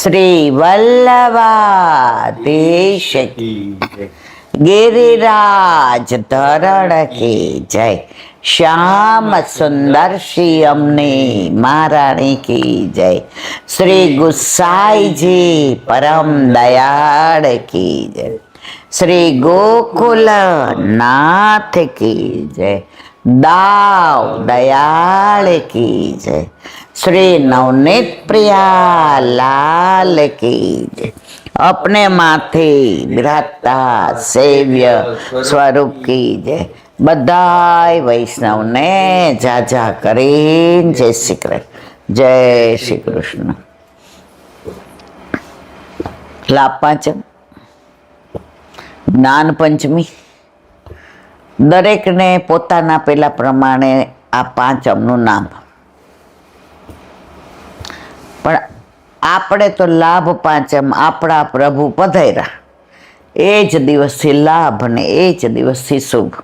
શ્રી વલ્લભાધીશ गिरिराज धरण की जय। श्याम सुंदर श्री अमने महारानी की जय। श्री गुसाई जी परम दयाल की जय। श्री गोकुल नाथ की जय। दाव दयाल की जय। श्री नवनीत प्रिया लाल की जय। अपने माथे विराजता सेव्य स्वरूप की जय। बधाई वैष्णव ने जाजा करीन जय श्री कृष्ण। जय श्री कृष्ण। लाभ પાંચમ જ્ઞાન પંચમી દરેકને પોતાના પેલા પ્રમાણે આ પાંચમનું નામ, પણ આપણે તો લાભ પાંચમ આપણા પ્રભુ પધાર્યા એ જ દિવસથી લાભ ને એ જ દિવસથી શુભ.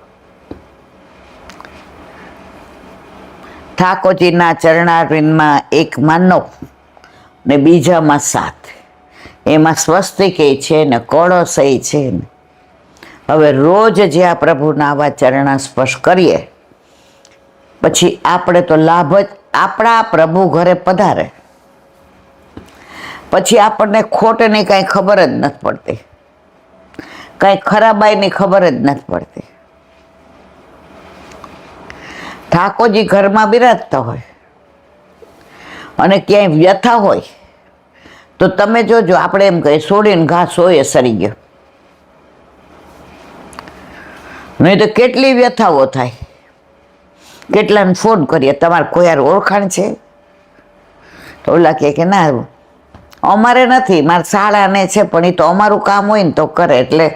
ઠાકોરજીના ચરણારવિંદમાં એકમાં 9 ને બીજામાં 7, એમાં સ્વસ્તિકે છે ને કળશય છે ને. હવે રોજ જે આ પ્રભુના આવા ચરણા સ્પર્શ કરીએ પછી આપણે તો લાભ જ. આપણા પ્રભુ ઘરે પધારે પછી આપણને ખોટની કાંઈ ખબર જ નથી પડતી, કાંઈ ખરાબાઈની ખબર જ નથી પડતી. ઠાકોરજી ઘરમાં બિરાજતા હોય અને ક્યાંય વ્યથા હોય તો તમે જોજો, આપણે એમ કહીએ છોડીને ઘાસ હોય સરી ગયો, નહીં તો કેટલી વ્યથાઓ થાય. કેટલાને ફોન કરીએ, તમારે કોઈ યાર ઓળખાણ છે? તો ઓલા કે ના અમારે નથી, મારા શાળાને છે, પણ એ તો અમારું કામ હોય ને તો કરે, એટલે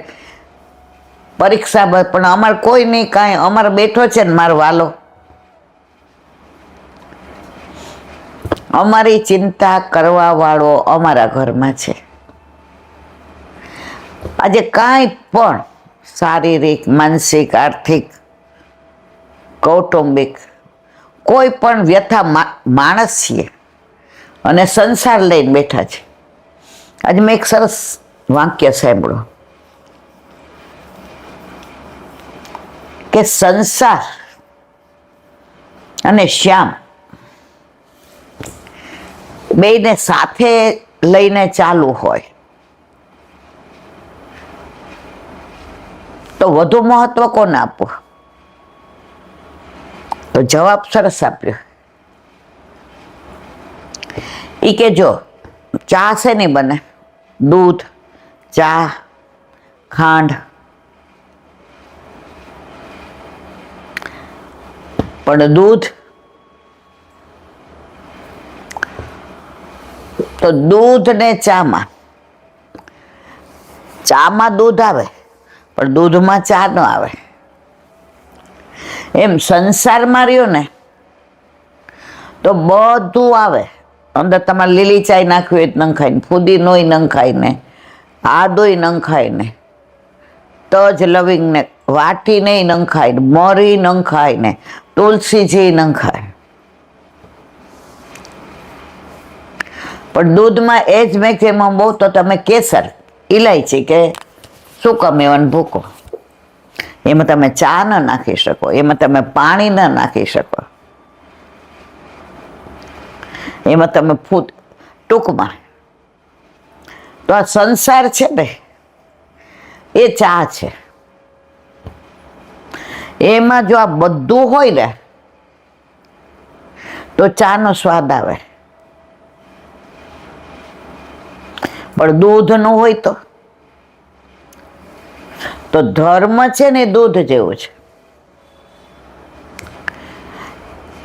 પરીક્ષા. પણ અમારે કોઈ નહીં, કાંઈ. અમારે બેઠો છે ને મારો વાલો, અમારી ચિંતા કરવા વાળો અમારા ઘરમાં છે. આજે કાંઈ પણ શારીરિક, માનસિક, આર્થિક, કૌટુંબિક કોઈ પણ વ્યથા માણસ છીએ અને સંસાર લઈને બેઠા છે. આજે મેં એક સરસ વાક્ય સાંભળ્યું કે સંસાર અને શ્યામ બેયને સાથે લઈને ચાલુ હોય તો વધુ મહત્વ કોને આપવું? તો જવાબ સરસ આપ્યો. એ કે જો ચા છે નહીં બને, દૂધ, ચા, ખાંડ, પણ દૂધ તો દૂધ ને ચામાં દૂધ આવે પણ દૂધમાં ચા ન આવે. એમ સંસારમાં રહ્યો ને તો બધું આવે. અંદર તમારે લીલી ચાય નાખવી હોય તો નંખાય ને, ફુદીનોય નંખાય ને, આદોય નંખાય ને, તજ લવિંગ ને વાટીને નંખાય ને, મરી નંખાય ને, તુલસી જે નંખાય. પણ દૂધમાં એ જ મેક્સિમમ બહુ તો તમે કેસર, ઇલાયચી કે સૂકા મેવાનો ભૂકો, એમાં તમે ચા ન નાખી શકો, એમાં તમે પાણી ન નાખી શકો, એમાં તમે ટૂંકમાં તો આ સંસાર છે ને એ ચા છે. એમાં જો આ બધું હોય ને તો ચાનો સ્વાદ આવે, પણ દૂધ ન હોય તો ધર્મ છે ને દૂધ જેવું છે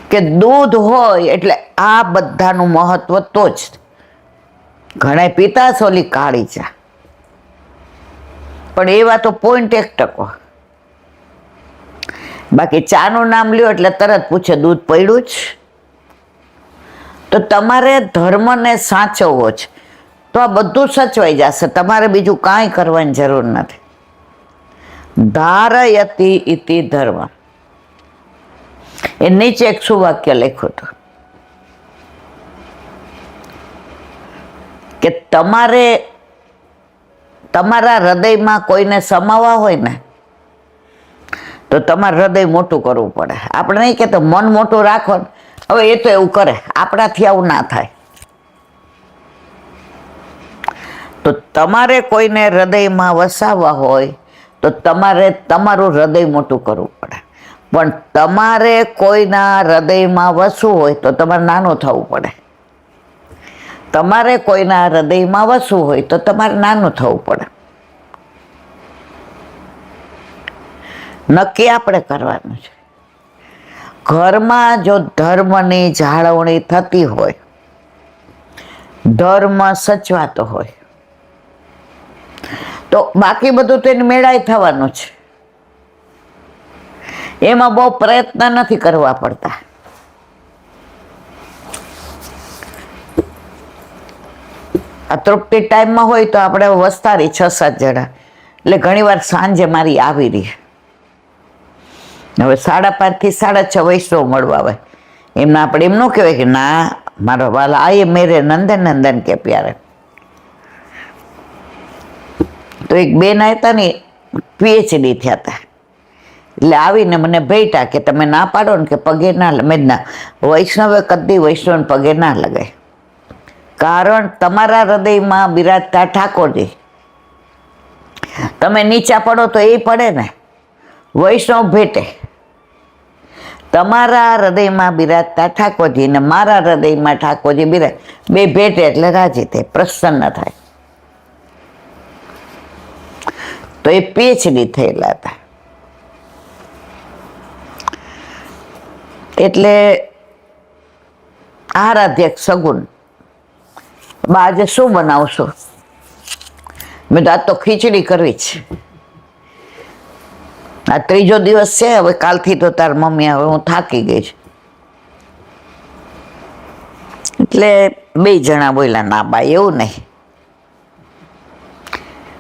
કે દૂધ હોય એટલે આ બધાનું મહત્વ તો જ. ઘણા પીતા સોલી કાળી ચા, પણ એવા તો 0.1%. બાકી ચાનું નામ લ્યો એટલે તરત પૂછે દૂધ પડ્યું જ. તો તમારે ધર્મને સાચવવો છે તો આ બધું સચવાઈ જશે, તમારે બીજું કાંઈ કરવાની જરૂર નથી. ધારયતિ ઇતિ ધર્મ, એ નીચે એક સુવાક્ય લખ્યું હતું કે કે તમારે તમારા હૃદયમાં કોઈને સમાવવા હોય ને તો તમારે હૃદય મોટું કરવું પડે. આપણે નહીં કહેતો મન મોટું રાખો ને, હવે એ તો એવું કરે, આપણાથી આવું ના થાય. તો તમારે કોઈને હૃદયમાં વસાવવા હોય તો તમારે તમારું હૃદય મોટું કરવું પડે. પણ તમારે કોઈના હૃદયમાં વસવું હોય તો તમારે નાનું થવું પડે. તમારે કોઈના હૃદયમાં વસવું હોય તો તમારે નાનું થવું પડે. નક્કી આપણે કરવાનું છે. ઘરમાં જો ધર્મની જાળવણી થતી હોય, ધર્મ સચવાતો હોય, તો બાકી બધું તો એને મેળાય થવાનું છે. એમાં બહુ પ્રયત્ન નથી કરવા પડતા. આ તૃપ્તિ ટાઈમમાં હોય તો આપણે વસ્તારી 6-7 જણા, એટલે ઘણીવાર સાંજે મારી આવી રહી. હવે 5:30 થી 6:30 વૈષ્ણવ મળવા આવે. એમને આપણે એમ ન કહેવાય કે ના મારો વાલા આયે મેરે નંદન નંદન કે પ્યારે. તો એક બેન હતા ને, PhD થયા હતા, એટલે આવીને મને ભેટા કે તમે ના પાડો ને કે પગે ના, મેં ના, વૈષ્ણવે કદી વૈષ્ણવ પગે ના લગાય. કારણ તમારા હૃદયમાં બિરાજતા ઠાકોરજી, તમે નીચા પડો તો એ પડે ને, વૈષ્ણવ ભેટે. તમારા હૃદયમાં બિરાજતા ઠાકોરજી ને મારા હૃદયમાં ઠાકોરજી બિરાજ, બે ભેટે એટલે રાજી થાય, પ્રસન્ન થાય. તો એ PhD થયેલા હતા. એટલે આરાધ્યક સગુન, બા આજે શું બનાવશો? મેં તો આજ તો ખીચડી કરવી છે. આ 3જો દિવસ છે, હવે કાલથી તો તાર મમ્મી, હવે હું થાકી ગઈ છું. એટલે 2 જણા બોલ્યા ના બા એવું નહીં,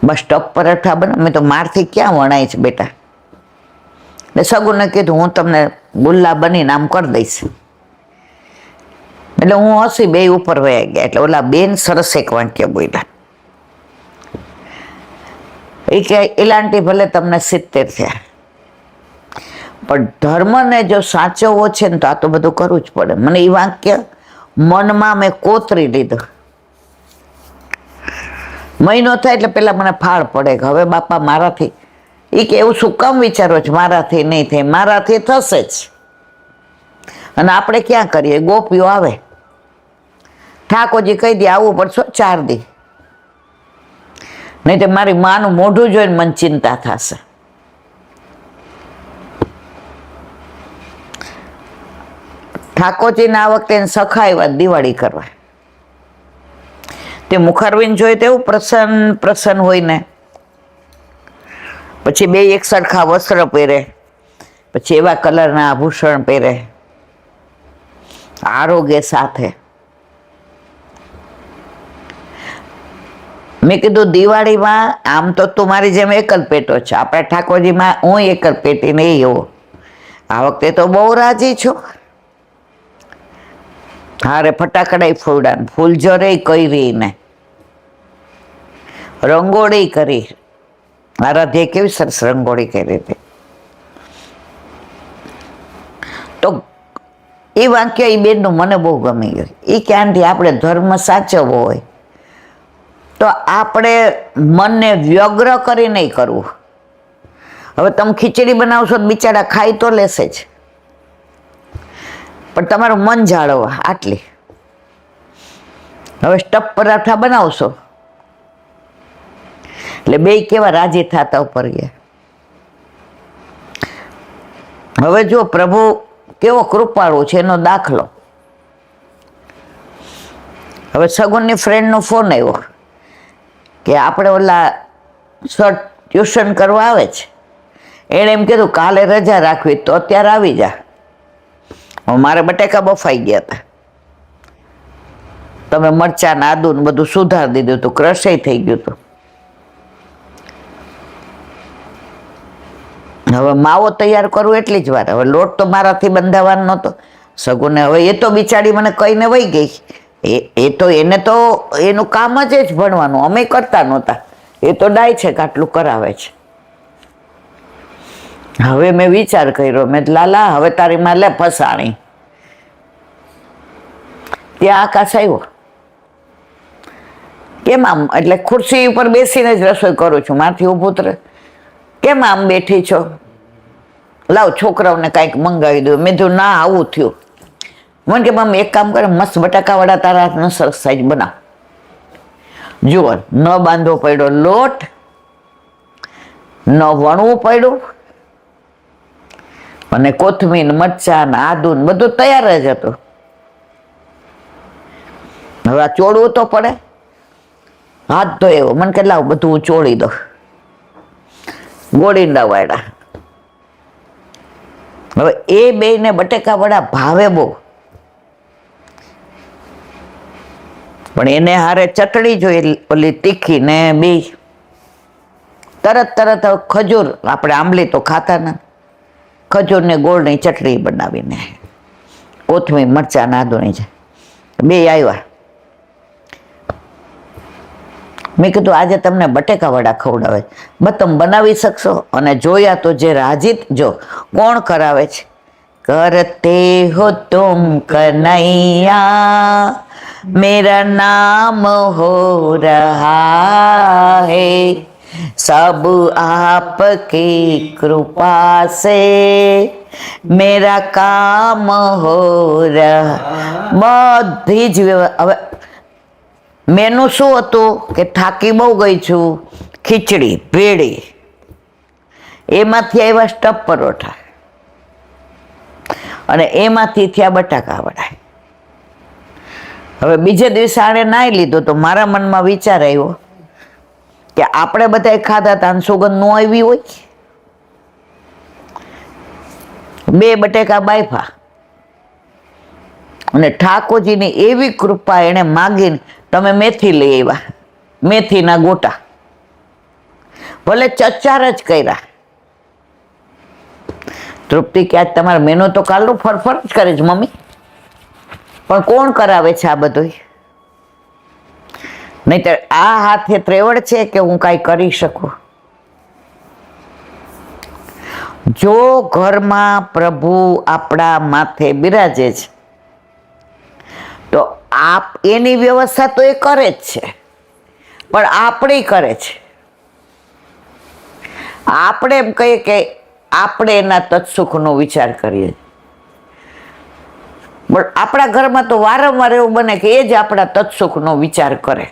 બસ ટપ પરાઠા બને. મેં તો મારથી ક્યાં વણાય છે બેટા. એટલે સગુને કીધું હું તમને ગુલ્લા બનીને આમ કરી દઈશ. એટલે હું હસી, 2 ઉપર વયા ગયા. એટલે ઓલા બેન સરસ એક વાક્ય બોલ્યા, એ કે એલાંટી ભલે તમને 70 થયા, પણ ધર્મને જો સાચવવો છે ને તો આ તો બધું કરવું જ પડે. મને એ વાક્ય મનમાં મેં કોતરી લીધું. મહિનો થાય એટલે પેલા મને ફાળ પડે કે હવે બાપા મારાથી, એ કે એવું શું કામ વિચારો છો મારાથી નહીં થાય? મારાથી થશે જ. અને આપણે ક્યાં કરીએ? ગોપીઓ આવે, ઠાકોરજી કહી દે આવવું પડશે 4 દી, નહીં તો મારી માનું મોઢું જોઈને મને ચિંતા થશે. ઠાકોરજીને આ વખતે સખાય દિવાળી કરવા, તે મુખારવીને જોઈએ તો એવું પ્રસન્ન પ્રસન્ન હોય ને. પછી 2 એક સરખા વસ્ત્ર પહેરે, પછી એવા કલરના આભૂષણ પહેરે, આરોગ્ય સાથે. મેં કીધું દિવાળીમાં આમ તો તું મારી જેમ એકલ પેટો છે, આપણા ઠાકોરજીમાં હું એકલ પેટી નહીં એવો. આ વખતે તો બહુ રાજી છું. હારે ફટાકડા ફોડા, ફૂલઝરે કરી ને રંગોળી કરી. આરાધ્ય કેવી સરસ રંગોળી કરી હતી. તો એ વાક્ય એ બેનનું મને બહુ ગમી ગયું. એ ક્યાંથી આપણે ધર્મ સાચવવો હોય તો આપણે મનને વ્યગ્ર કરી નહીં કરવું. હવે તમે ખીચડી બનાવશો તો બિચારા ખાઈ તો લેશે જ, પણ તમારું મન જાળવવા આટલી. હવે સ્ટફ પરાઠા બનાવશો એટલે 2 કેવા રાજી થતા ઉપર ગયા. હવે જો પ્રભુ કેવો કૃપાળુ છે એનો દાખલો. હવે સગુનની ફ્રેન્ડનો ફોન આવ્યો કે આપણે ઓલા સર ટ્યુશન કરવા આવે છે, એણે એમ કીધું કાલે રજા રાખવી તો અત્યારે આવી જા. મારે બટેકા બફાઈ ગયા હતા, તમે મરચાં આદુ ને બધું સુધારી દીધું હતું, ક્રશય થઈ ગયું હતું. હવે માવો તૈયાર કરવું એટલી જ વાર. હવે લોટ તો મારાથી બંધાવાનો નહોતો. સગુને હવે એ તો બિચારી મને કહીને વહી ગઈ એ તો એને તો એનું કામ જ ભણવાનું, અમે કરતા નહોતા. એ તો ડાય છે કે આટલું કરાવે છે. હવે મેં વિચાર કર્યો, મેં લાલા હવે તારી માં લે ફસાણી. ત્યાં આકાશ આવ્યો, કેમ આમ, એટલે ખુરશી ઉપર બેસીને જ રસોઈ કરું છું, મારથી ઊભું તરે, કેમ આમ બેઠી છો, લાવ છોકરાઓને કાંઈક મંગાવી દઉં. મેં કીધું ના, આવું થયું. મને કે મમ્મી એક કામ કરે, મસ્ત બટાકાવાળા તારા હાથનો સરસ સાઈઝ બનાવ. જુઓ, ન બાંધવો પડ્યો લોટ, ન વણવું પડ્યું, અને કોથમીર, મરચાં, આદુ બધું તૈયાર જ હતું. હવે આ ચોળવું તો પડે, હાથ ધોયો, મને કે લાવ બધું હું ચોળી દઉં. ગોળીંડા વાળા. હવે એ બેયને બટેકા વડા ભાવે બહુ, પણ એને હારે ચટણી જોઈએ ઓલી તીખી ને બે. તરત ખજૂર, આપણે આંબલી તો ખાતા નથી, ખજૂર ને ગોળની ચટણી બનાવીને, કોથમીર, મરચાં, આદુની છે, બે આવ્યા. મેં કીધું આજે તમને બટેકા વડા ખવડાવે, બસ તમે બનાવી શકશો? અને જોયા તો જે રાજી, જો કોણ કરાવે છે, કરતે હો તુમ કનૈયા मेरा नाम हो रहा है, सब आपकी कृपा से मेरा काम हो रहा. બધી જ હવે મેનુ શું હતું કે થાકી બહુ ગઈ છું, ખીચડી, ભેળી, એમાંથી આવ્યા સ્ટફ પરોઠા, અને એમાંથી થયા બટાકા વડા. હવે બીજે દિવસે આણે નાઈ લીધું તો મારા મનમાં વિચાર આવ્યો કે આપણે બધા ખાધા હતા, સુગંધ ન આવી હોય. બે બટેકા બાયફા, અને ઠાકોરજીની એવી કૃપા, એને માગીને તમે મેથી લઈ આવ્યા, મેથીના ગોટા, ભલે ચચાર જ કર્યા. તૃપ્તિ કે આજ તમારા મેનુ તો કાલનું ફરફર જ કરે છે મમ્મી, પણ કોણ કરાવે છે આ બધું? નહીતર આ હાથે ત્રેવડ છે કે હું કાંઈ કરી શકું? જો ઘરમાં પ્રભુ આપણા માથે બિરાજે છે તો એની વ્યવસ્થા તો એ કરે જ છે, પણ આપણે કરે છે. આપણે એમ કહીએ કે આપણે એના તત્સુખનો વિચાર કરીએ, પણ આપણા ઘરમાં તો વારંવાર એવું બને કે એ જ આપણા તત્સુખનો વિચાર કરે.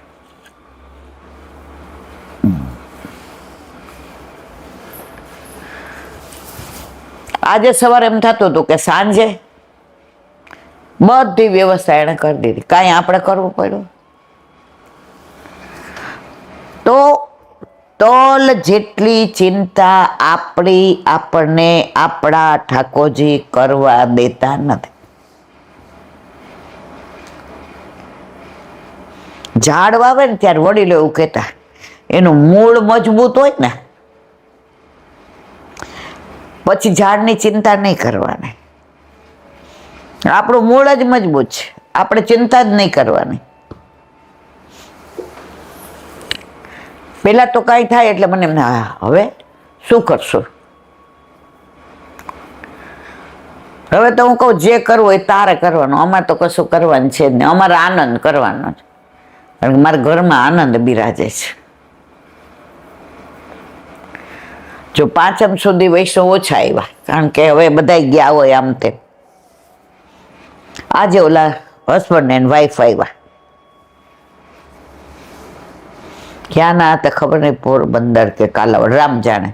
આજે સવારે એમ થતું હતું કે સાંજે બધી વ્યવસ્થા એને કરી દીધી, કાંઈ આપણે કરવું પડ્યું? તો તોલ જેટલી ચિંતા આપણને આપણા ઠાકોરજી કરવા દેતા નથી. ઝાડ વાવે ને ત્યારે વડીલો એવું કહેતા, એનું મૂળ મજબૂત હોય ને પછી ઝાડની ચિંતા નહીં કરવાની. આપણું મૂળ જ મજબૂત છે, આપણે ચિંતા જ નહીં કરવાની. પેલા તો કાંઈ થાય એટલે મને એમ, હવે શું કરશું? હવે તો હું કહું જે કરવું એ તારે કરવાનું, અમારે તો કશું કરવાનું છે જ નહીં, અમારે આનંદ કરવાનો છે, કારણ કે મારા ઘરમાં આનંદ બિરાજે છે. જો પાંચમ સુધી વૈષ્ણવ ઓછા આવ્યા, કારણ કે હવે બધા ગયા હોય આમ તેમ. આજે ઓલા હસબન્ડ એન્ડ વાઈફ આવ્યા, ક્યાં ના હતા ખબર નહીં, પોરબંદર કે કાલાવડ, રામ જાણે.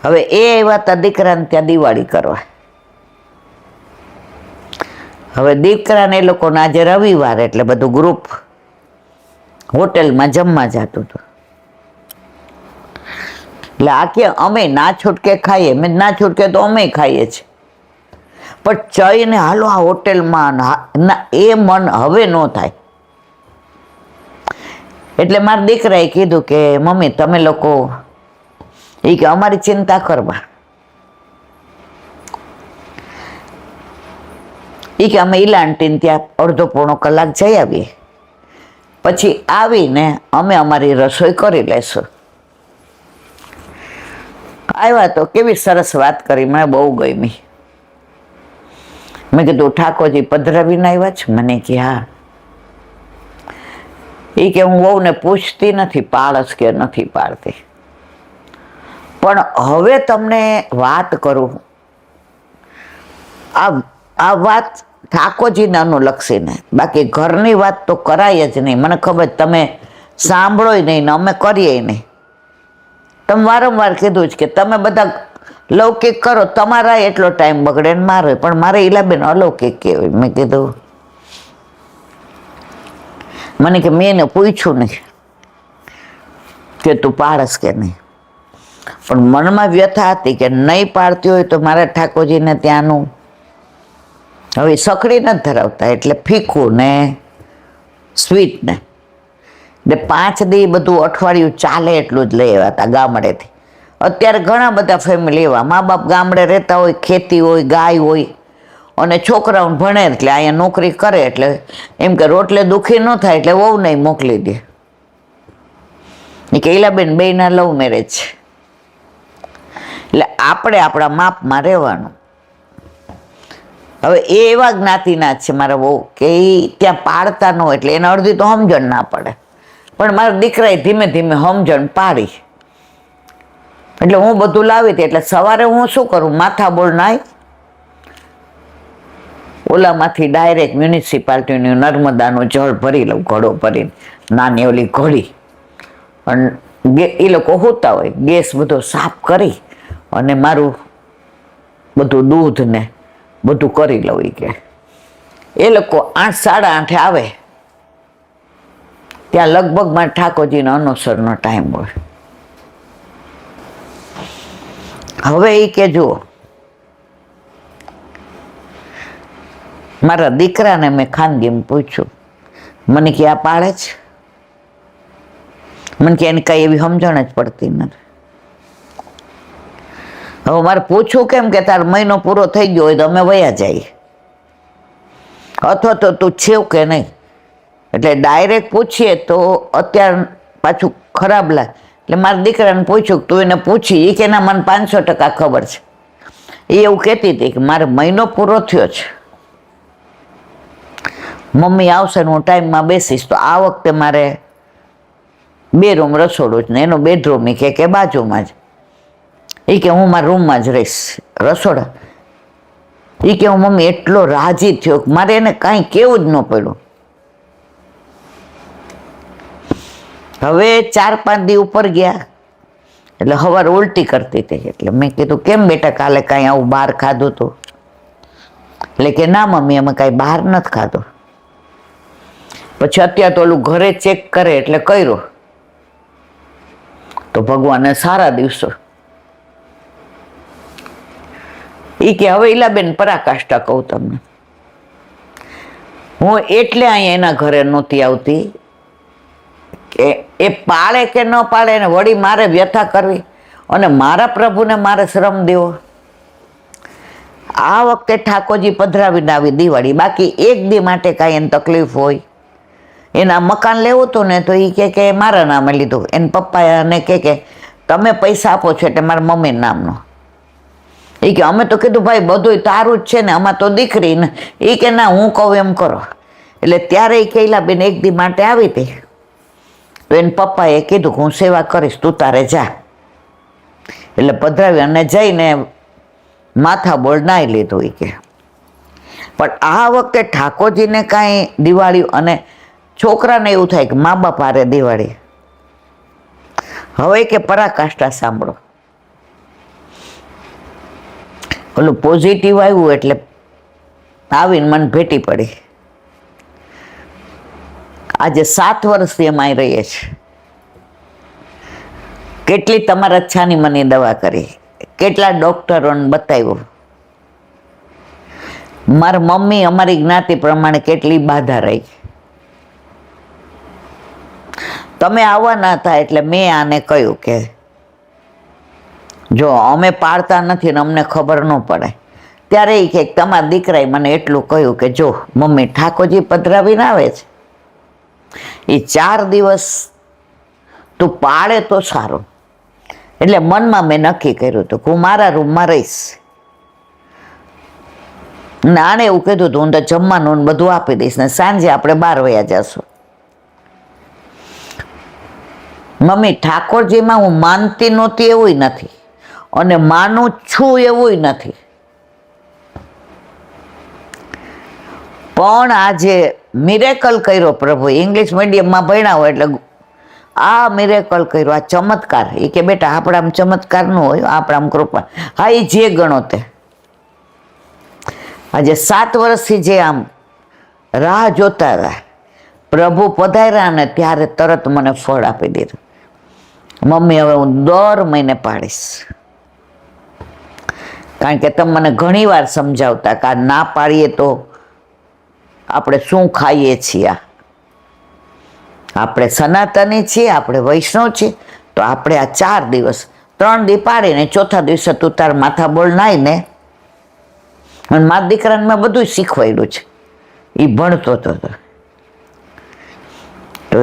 હવે એ આવ્યા હતા દીકરાને ત્યાં દિવાળી કરવા. હવે દીકરાને એ લોકોને આજે રવિવાર એટલે બધું ગ્રુપ હોટેલમાં જમવા જતું હતું. એટલે આ કે અમે ના છૂટકે ખાઈએ, મેં ના છૂટકે તો અમે ખાઈએ છીએ, પણ જઈને હાલો આ હોટેલમાં ના, એ મન હવે ન થાય. એટલે મારા દીકરાએ કીધું કે મમ્મી તમે લોકો, એ કે અમારી ચિંતા કરવા. એ કે અમે ઈલા આંટીને ત્યાં અડધો પોણો કલાક જઈ આવીએ, પછી આવીને અમે અમારી રસોઈ કરી લેશું. આવ્યા તો કેવી સરસ વાત કરી, મને બહુ ગમી. મેં કીધું ઠાકોરજી પધરાવીને આવ્યા છે? મને કે હા. એ કે હું વહુને પૂછતી નથી પાળસ કે નથી પાડતી, પણ હવે તમને વાત કરું, આ વાત ઠાકોરજીને અનુલક્ષીને, બાકી ઘરની વાત તો કરાય જ નહીં. મને ખબર તમે સાંભળોય નહીં ને અમે કરીએ નહીં. તમે વારંવાર કીધું જ કે તમે બધા લૌકિક કરો, તમારા એટલો ટાઈમ બગડે ને મારો, પણ મારે ઈલાબેન અલૌકિક કહેવાય. મેં કીધું, મને કે મેં એને પૂછ્યું નહીં કે તું પાડસ કે નહીં, પણ મનમાં વ્યથા હતી કે નહીં પાડતી હોય તો મારા ઠાકોરજીને ત્યાંનું હવે સખડી નથી ધરાવતા, એટલે ફીકું ને સ્વીટ ને 5 દી બધું અઠવાડિયું ચાલે એટલું જ લઈ આવ્યા હતા ગામડેથી. અત્યારે ઘણા બધા ફેમિલી એવા મા બાપ ગામડે રહેતા હોય, ખેતી હોય, ગાય હોય, અને છોકરાઓને ભણે એટલે અહીંયા નોકરી કરે, એટલે એમ કે રોટલે દુખી ન થાય એટલે વહુ નહીં મોકલી દે. એ કે ઈલાબેન બેયના લવ મેરેજ છે, એટલે આપણે આપણા માપમાં રહેવાનું. હવે એ એવા જ્ઞાતિના જ છે મારા વહુ કે એ ત્યાં પાડતા ન હોય, એટલે એને અડધી તો સમજણ ના પડે, પણ મારા દીકરાએ ધીમે ધીમે સમજણ પાડી. એટલે હું બધું લાવી હતી. એટલે સવારે હું શું કરું, માથા બોળ નાય ઓલામાંથી ડાયરેક્ટ મ્યુનિસિપાલિટીનું નર્મદાનું જળ ભરી લઉં, ઘડો ભરીને, નાની ઓલી ઘડી. અને એ લોકો હોતા હોય, ગેસ બધો સાફ કરી અને મારું બધું દૂધ ને બધું કરી લઉં. કે એ લોકો 8, 8:30 આવે, ત્યાં લગભગ મારા ઠાકોરજીનો અનુસરનો ટાઈમ હોય. હવે એ કે જુઓ, મારા દીકરાને મેં ખાનગીમાં પૂછ્યું, મને કે આ પાડે છે? મને કે એને કઈ એવી સમજણ જ પડતી નથી. હવે મારે પૂછવું કેમ કે તાર મહિનો પૂરો થઈ ગયો હોય તો અમે વયા જઈએ, અથવા તો તું છેવ કે નહીં. એટલે ડાયરેક્ટ પૂછીએ તો અત્યારે પાછું ખરાબ લાગે. એટલે મારા દીકરાને પૂછ્યું, તું એને પૂછી? એ કે ના, મને 500% ખબર છે. એ એવું કહેતી હતી કે મારે મહિનો પૂરો થયો છે, મમ્મી આવશે ને હું ટાઈમમાં બેસીશ. તો આ વખતે મારે 2 રૂમ રસોડું જ ને એનો બેડરૂમ એ કે બાજુમાં જ. એ કે હું મારા રૂમમાં જ રહીશ, રસોડા. એ કે હું મમ્મી એટલો રાજી થયો, મારે એને કાંઈ કેવું જ ન પડ્યું. હવે 4-5 દી ઉપર ગયા એટલે સવારે ઉલટી કરતી હતી. એટલે મેં કીધું કેમ બેટા, કાલે કાંઈ આવું બહાર ખાધું હતું? એટલે કે ના મમ્મી, અમે કાંઈ બહાર નથી ખાધું. પછી અત્યારે તો ઓલું ઘરે ચેક કરે એટલે કર્યો તો ભગવાને સારા દિવસો. એ કે હવે ઈલાબેન પરાકાષ્ઠા કહું તમને, હું એટલે અહીંયા એના ઘરે નહોતી આવતી કે એ પાળે કે ન પાળે ને વળી મારે વ્યથા કરવી અને મારા પ્રભુને મારે શ્રમ દેવો. આ વખતે ઠાકોરજી પધરાવીને આવી દિવાળી, બાકી 1 દી માટે કાંઈ એને તકલીફ હોય, એના મકાન લેવું હતું ને તો એ કે મારા નામે લીધું. એને પપ્પાને કે તમે પૈસા આપો છો એટલે મારા મમ્મી નામનો. એ કે અમે તો કીધું ભાઈ બધું તારું જ છે ને, આમાં તો દીકરી ને. એ કે ના, હું કહું એમ કરો. એટલે ત્યારે એ કૈલાબેન 1 દી માટે આવી હતી. તો એને પપ્પાએ કીધું હું સેવા કરીશ, તું તારે જા. એટલે પધરાવી અને જઈને માથા બોળ નાઈ લીધું. એ કે પણ આ વખતે ઠાકોરજીને કાંઈ દિવાળી, અને છોકરાને એવું થાય કે મા બાપ હારે દિવાળી. હવે કે પરાકાષ્ઠા સાંભળો, ઓલું પોઝિટિવ આવ્યું એટલે આવીને મને ભેટી પડી. આજે 7 વર્ષથી અમે રહીએ છીએ. કેટલી તમારા છાની મને દવા કરી, કેટલા ડોક્ટરોને બતાવ્યું. મારા મમ્મી અમારી જ્ઞાતિ પ્રમાણે કેટલી બાધા રહી. તમે આવવાના હતા એટલે મેં આને કહ્યું કે જો અમે પાડતા નથી ને અમને ખબર ન પડે, ત્યારે એ કે તમારા દીકરાએ મને એટલું કહ્યું કે જો મમ્મી ઠાકોરજી પધરાવીને આવે છે, એ 4 દિવસ તું પાળે તો સારું. એટલે મનમાં મેં નક્કી કર્યું હતું કે હું મારા રૂમમાં રહીશ. ને આને એવું કીધું હતું હું તો જમવાનું બધું આપી દઈશ ને સાંજે આપણે બહાર વયા જશું. મમ્મી ઠાકોરજીમાં હું માનતી નહોતી એવું નથી અને માનું છું એવું નથી, પણ આજે મિરેકલ કર્યો પ્રભુ. ઇંગ્લિશ મીડિયમમાં ભણ્યા હોય એટલે આ મિરેકલ કર્યો, આ ચમત્કાર. એ કે બેટા આપણામાં ચમત્કાર ન હોય, આપણામાં કૃપા. હા એ જે ગણો તે. આજે 7 વર્ષથી જે આમ રાહ જોતા હતા પ્રભુ પધાર્યા ને ત્યારે તરત મને ફળ આપી દીધું. મમ્મી હવે હું દર મહિને પાડીશ, કારણ કે તમે મને ઘણી વાર સમજાવતા કે આ ના પાડીએ તો આપણે શું ખાઈએ છીએ. આપણે સનાતની છીએ, આપણે વૈષ્ણવ છીએ, તો આપણે આ 4 દિવસ 3 દી પાડીને 4થા દિવસે તું તાર માથા બોલ નાઈને. અને મારા દીકરાને મેં બધું શીખવાડ્યું છે, એ ભણતો હતો. તો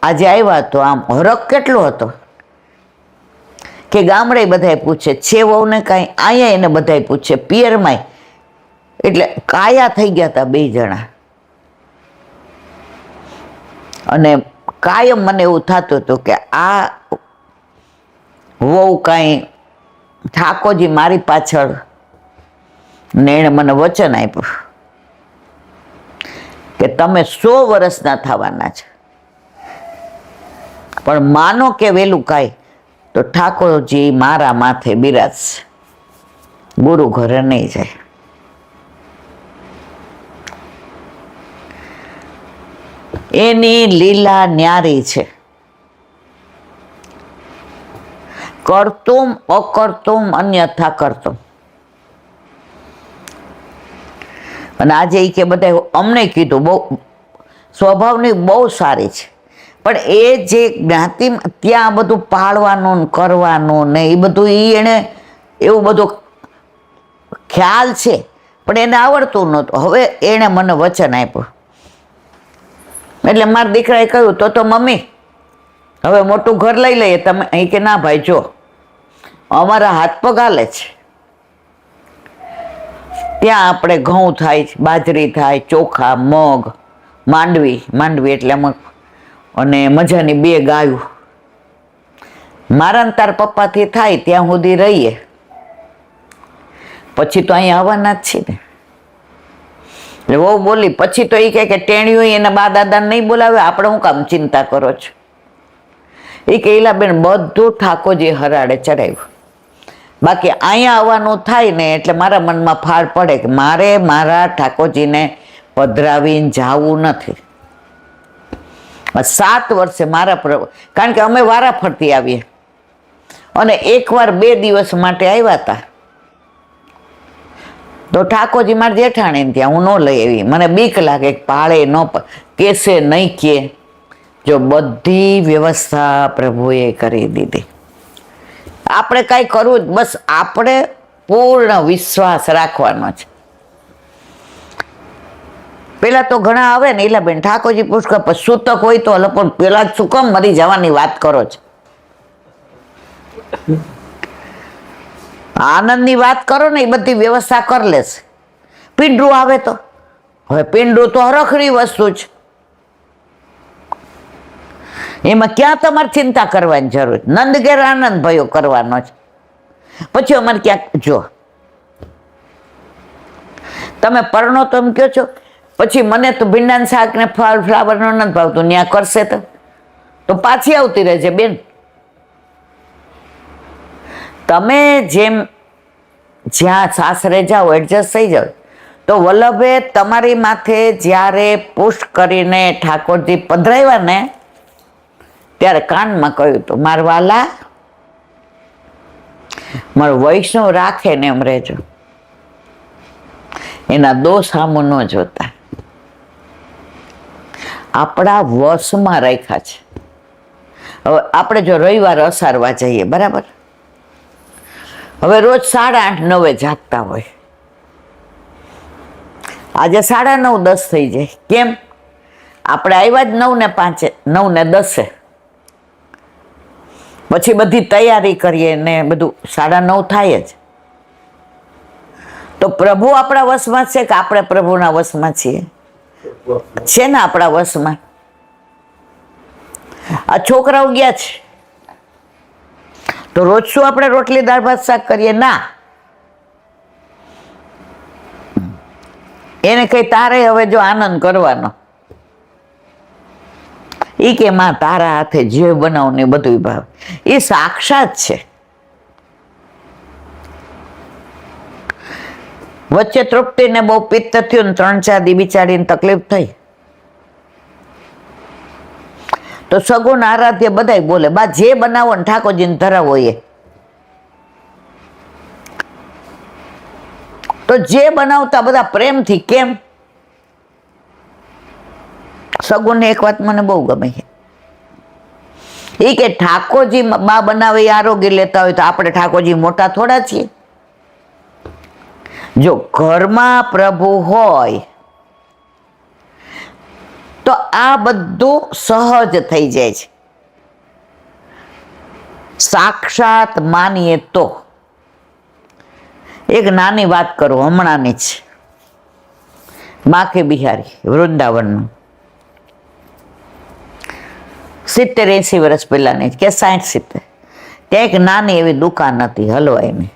આજે આવ્યા તો આમ હરખ કેટલો હતો કે ગામડે બધાય પૂછે છે વહુને કાંઈ, અહીંયા એને બધાય પૂછે પિયરમાંય. એટલે કાયા થઈ ગયા હતા 2 જણા. અને કાયમ મને એવું થતું હતું કે આ વહુ કાંઈ ઠાકોરજી મારી પાછળ, ને એણે મને વચન આપ્યું કે તમે 100 વર્ષના થવાના છે, પણ માનો કે વહેલું કાંઈ તો ઠાકોરજી મારા માથે બિરાજશે, ગુરુ ઘરે નહીં જાય. એની લીલા ન્યારી છે. કરતુમ અકર્તુમ અન્યથા કરતુમ. અને આજે એ કે બધા અમને કીધું બહુ સ્વભાવની બહુ સારી છે, પણ એ જે જ્ઞાતિ ત્યાં બધું પાળવાનું કરવાનું ને એ બધું એને એવું બધું ખ્યાલ છે, પણ એને આવડતું નહોતું. હવે એણે મને વચન આપ્યું એટલે મારા દીકરાએ કહ્યું તો મમ્મી હવે મોટું ઘર લઈ લઈએ તમે. અહીં કે ના ભાઈ જો અમારા હાથ પગ હાલે છે, ત્યાં આપણે ઘઉં થાય, બાજરી થાય, ચોખા, મગ, માંડવી એટલે મગ, અને મજાની 2 ગાયું. મારા ને તાર પપ્પાથી થાય ત્યાં સુધી રહીએ, પછી તો અહીંયા આવવાના જ છીએ ને. એટલે બહુ બોલી. પછી તો એ કહે કે ટેણીઓ એના બા દાદાને નહીં બોલાવે, આપણે શું કામ ચિંતા કરો છો. એ કે ઈલાબેન બધું ઠાકોરજી હરાડે ચડાવ્યું, બાકી અહીંયા આવવાનું થાય ને એટલે મારા મનમાં ફાળ પડે કે મારે મારા ઠાકોરજીને પધરાવીને જવું નથી. 7 વર્ષે મારા કારણ કે અમે વારા ફરતી આવીએ, અને એકવાર 2 દિવસ માટે આવ્યા હતા તો ઠાકોરજી મારા જેઠાણીને ત્યાં હું ન લઈ આવી. મને બીક લાગે પાળે ન કેસે નહીં કે. જો બધી વ્યવસ્થા પ્રભુએ કરી દીધી. આપણે કાંઈ કરવું જ, બસ આપણે પૂર્ણ વિશ્વાસ રાખવાનો છે. પેલા તો ઘણા આવે ને ઈલાબેન ઠાકોરજી પુષ્કર સૂતક હોય તો હલો, પણ પેલા શું કામ મરી જવાની વાત કરો છો? આનંદની વાત કરો ને, એ બધી વ્યવસ્થા કરી લેશે. પિંડરું આવે તો હવે પિંડરું તો હરખની વસ્તુ છે, એમાં ક્યાં તમારે ચિંતા કરવાની જરૂર? નંદ ઘેર આનંદ ભયો કરવાનો છે. પછી અમારે ક્યાંક જો તમે પરણો તો એમ કહો છો, પછી મને તો ભીંડાનું શાક ને ફ્લાવરનો નથી ભાવતું, ત્યાં કરશે તો પાછી આવતી રહેજે બેન. તમે જેમ જ્યાં સાસરે જાઓ એડજસ્ટ થઈ જાઓ. તો વલ્લભે તમારી માથે જ્યારે પુષ્ટ કરીને ઠાકોરજી પધરાવ્યા ને ત્યારે કાનમાં કહ્યું હતું મારા વાલા, મારો વૈષ્ણવ રાખે ને એમ રહેજો, એના દોષ સામું ન જોતા. આપણા વશમાં રાખ્યા છે. હવે આપણે જો રવિવાર અસારવા જઈએ બરાબર, હવે રોજ 8:30 9 જાગતા હોય, આજે 9:30 થઈ જાય. કેમ? આપણે આવ્યા જ 9:05, 9:10. પછી બધી તૈયારી કરીએ ને બધું 9:30 થાય જ. તો પ્રભુ આપણા વશમાં છે કે આપણે પ્રભુના વશમાં છીએ? છે ને આપણા વશમાં. આ છોકરાઓ ગયા છે તો રોજ શું આપણે રોટલી દાળ ભાત શાક કરીએ? ના. એને કઈ તારે હવે જો આનંદ કરવાનો, ઈ કે માં તારા હાથે જે બનાવ ને બધું ભાવે. એ સાક્ષાત છે. વચ્ચે તૃપ્તિને બહુ પિત્ત થયું ને 3-4 દી બિચારીને તકલીફ થઈ તો સગુણ આરાધ્ય બધાય બોલે, બા જે બનાવો ને ઠાકોરજીને ધરાવો. એ તો જે બનાવતા બધા પ્રેમથી. કેમ? સગુણને એક વાત મને બહુ ગમે છે. એ કે ઠાકોરજી બા બનાવે એ આરોગ્ય લેતા હોય તો આપણે ઠાકોરજી મોટા થોડા છીએ? જો ઘરમાં પ્રભુ હોય તો આ બધું સહજ થઈ જાય છે. સાક્ષાત માનીએ તો. એક નાની વાત કરું, હમણાંની જ. બાંકે બિહારી વૃંદાવનનું 70-80 વર્ષ પહેલાની કે 60-70, ત્યાં એક નાની એવી દુકાન હતી હલવાઈની.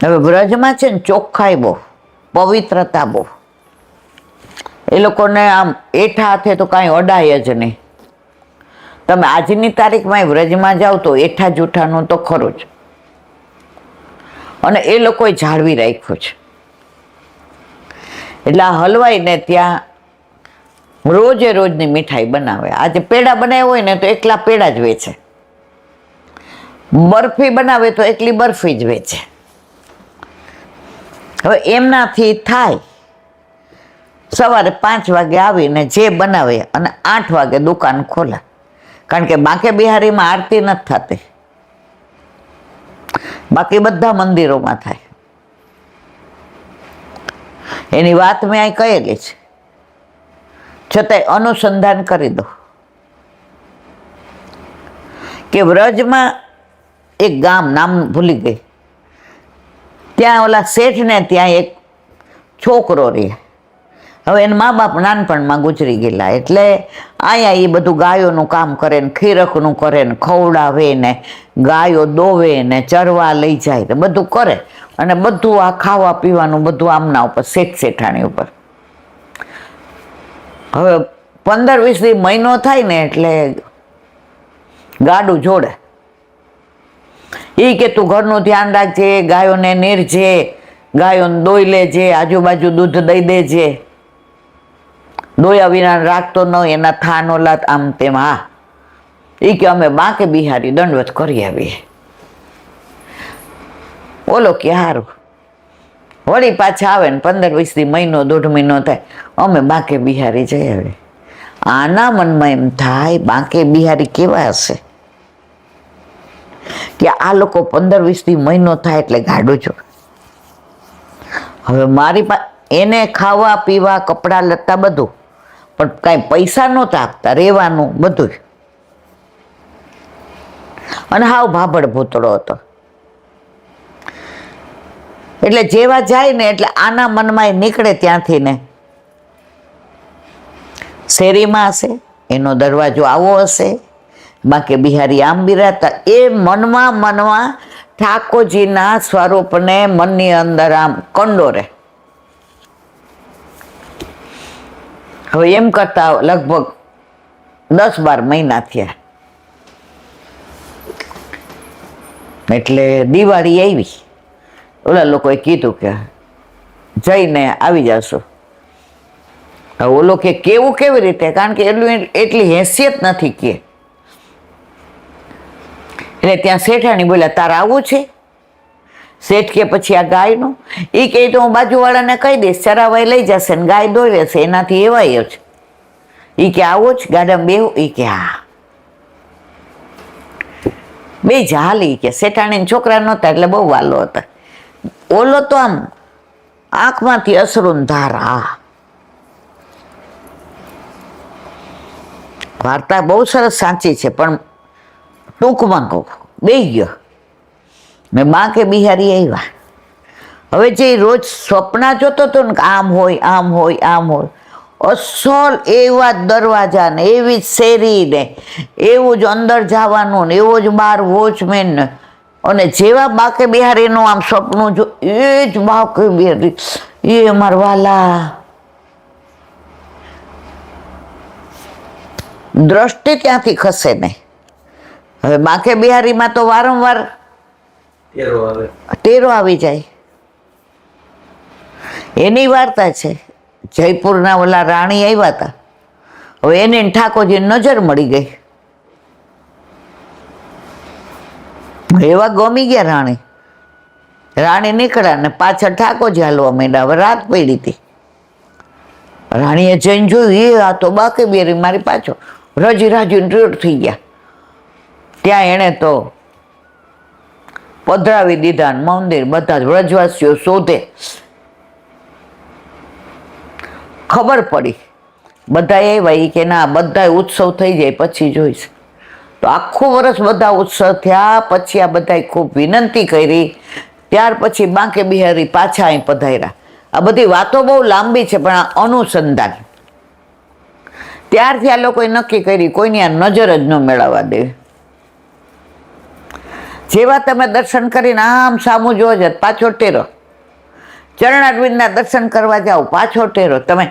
હવે વ્રજમાં છે ને ચોખ્ખાઈ બહુ, પવિત્રતા બહુ. એ લોકોને આમ એઠા હાથે તો કાંઈ અડાય જ નહીં. તમે આજની તારીખમાં વ્રજમાં જાઓ તો એઠા જૂઠાનું તો ખરું જ. અને એ લોકોએ જાળવી રાખ્યું છે. એટલે આ હલવાઈને ત્યાં રોજે રોજની મીઠાઈ બનાવે. આજે પેડા બનાવ્યા હોય ને તો એકલા પેડા જ વેચે, બરફી બનાવે તો એકલી બરફી જ વેચે. હવે એમનાથી થાય સવારે 5 વાગે આવીને જે બનાવે અને 8 વાગે દુકાન ખોલે. કારણ કે બાંકે બિહારીમાં આરતી નથી થતી, બાકી બધા મંદિરોમાં થાય. એની વાત મેં અહીં કહેલી છે, છતાંય અનુસંધાન કરી દો કે વ્રજમાં એક ગામ, નામ ભૂલી ગઈ, ત્યાં ઓલા શેઠને ત્યાં એક છોકરો રહે. હવે એના મા બાપ નાનપણમાં ગુજરી ગયેલા, એટલે અહીંયા એ બધું ગાયોનું કામ કરે ને ખીરકનું કરે ને ખવડાવે ને ગાયો દોવે ને ચરવા લઈ જાય ને બધું કરે. અને બધું આ ખાવા પીવાનું બધું આમના ઉપર, શેઠ શેઠાણી ઉપર. હવે 15-20 દી મહિનો થાય ને એટલે ગાડું જોડે. એ કે તું ઘરનું ધ્યાન રાખજે, ગાયોને નીરજે, ગાયોને દોઈ લેજે, આજુબાજુ દૂધ દઈ દેજે. દોયા વિના રાખતો ન, એના થાન ઓલા આમ તેમ. હા, એ કે અમે બાંકે બિહારી દંડવત કરી આવીએ. ઓલો કે સારું. વળી પાછા આવે ને 15-20 દી મહિનો 1.5 મહિનો થાય, અમે બાંકે બિહારી જઈ આવે. આના મનમાં એમ થાય બાંકે બિહારી કેવા હશે કે આ લોકો 15-20 દી મહિનો થાય એટલે ગાડું જો. હવે મારી પાસે એને ખાવા પીવા કપડાં લત્તા બધું, પણ કાંઈ પૈસા નહોતા આપતા, રહેવાનું બધું. અને હાવ ભાભડ ભૂતળો હતો. એટલે જેવા જાય ને એટલે આના મનમાં નીકળે ત્યાંથી ને શેરીમાં હશે, એનો દરવાજો આવો હશે, બાકી બિહારી આમ બિરાતા. એ મનમાં ઠાકોરજીના સ્વરૂપને મનની અંદર આમ કંડોરે. હવે એમ કરતા લગભગ 10-12 મહિના થયા. એટલે દિવાળી આવી, ઓલા લોકોએ કીધું કે જઈને આવી જશો. ઓલો કે કેવું કેવી રીતે? કારણ કે એટલી હેસિયત નથી કે. એટલે ત્યાં શેઠાણી બોલ્યા તારે આવું છે? શેઠ કે પછી આ ગાયનું? એ કહે તો હું બાજુવાળાને કહી દઈશ, ચરાવાય લઈ જશે ને ગાય દોઈ લેશે, એનાથી એવાય જ. એ કે આવો જ ગાડામાં બેહું? એ કે હા. બે હાલી કે શેઠાણી છોકરા નહોતા એટલે બહુ વાલો હતા. ઓલો તો આમ આંખમાંથી અસરુન ધારા. વાર્તા બહુ સરસ સાચી છે, પણ ટૂંકમાં કહું, બેહી ગયો ને બાંકે બિહારી આવ્યા. હવે જે રોજ સ્વપ્ના જોતો હતો ને આમ હોય આમ હોય આમ હોય, અસલ એવા જ દરવાજા ને એવી જ શેરી ને એવું જ અંદર જવાનું ને એવો જ બાર વોચમેન ને, અને જેવા બાકે બિહારીનું આમ સપનું જો એ જ બાકે બિહારી, એ મારા વાલા. દ્રષ્ટિ ત્યાંથી ખસે નહીં. હવે બાકે બિહારીમાં તો વારંવાર ટેરો આવી જાય. એની વાર્તા છે. જયપુરના ઓલા રાણી આવ્યા હતા, હવે એને ઠાકોરજી નજર મળી ગઈ, એવા ગમી ગયા રાણી. રાણી નીકળ્યા ને પાછળ ઠાકોરજી હાલવા માંડ્યા. હવે રાત પડી હતી. રાણીએ જઈને જોયું, એ આ તો બાકે બેરી મારી પાછો રજી રાજીને રેડ થઈ ગયા. ત્યાં એણે તો પધરાવી દીધા મંદિર. બધા જ વ્રજવાસીઓ શોધે. ખબર પડી બધા આવ્યા કે ના, બધા ઉત્સવ થઈ જાય પછી જોઈશ. તો આખું વર્ષ બધા ઉત્સવ થયા. પછી આ બધા ખૂબ વિનંતી કરી, ત્યાર પછી બાંકે બિહારી પાછા અહીં પધાર્યા. આ બધી વાતો બહુ લાંબી છે, પણ આ અનુસંધાન. ત્યારથી આ લોકોએ નક્કી કરી કોઈની આ નજર જ ન મેળવવા દેવી. જેવા તમે દર્શન કરીને આમ સામું જોવો જ પાછો ટેરો. ચરણારવિંદના દર્શન કરવા જાઓ, પાછો ટેરો. તમે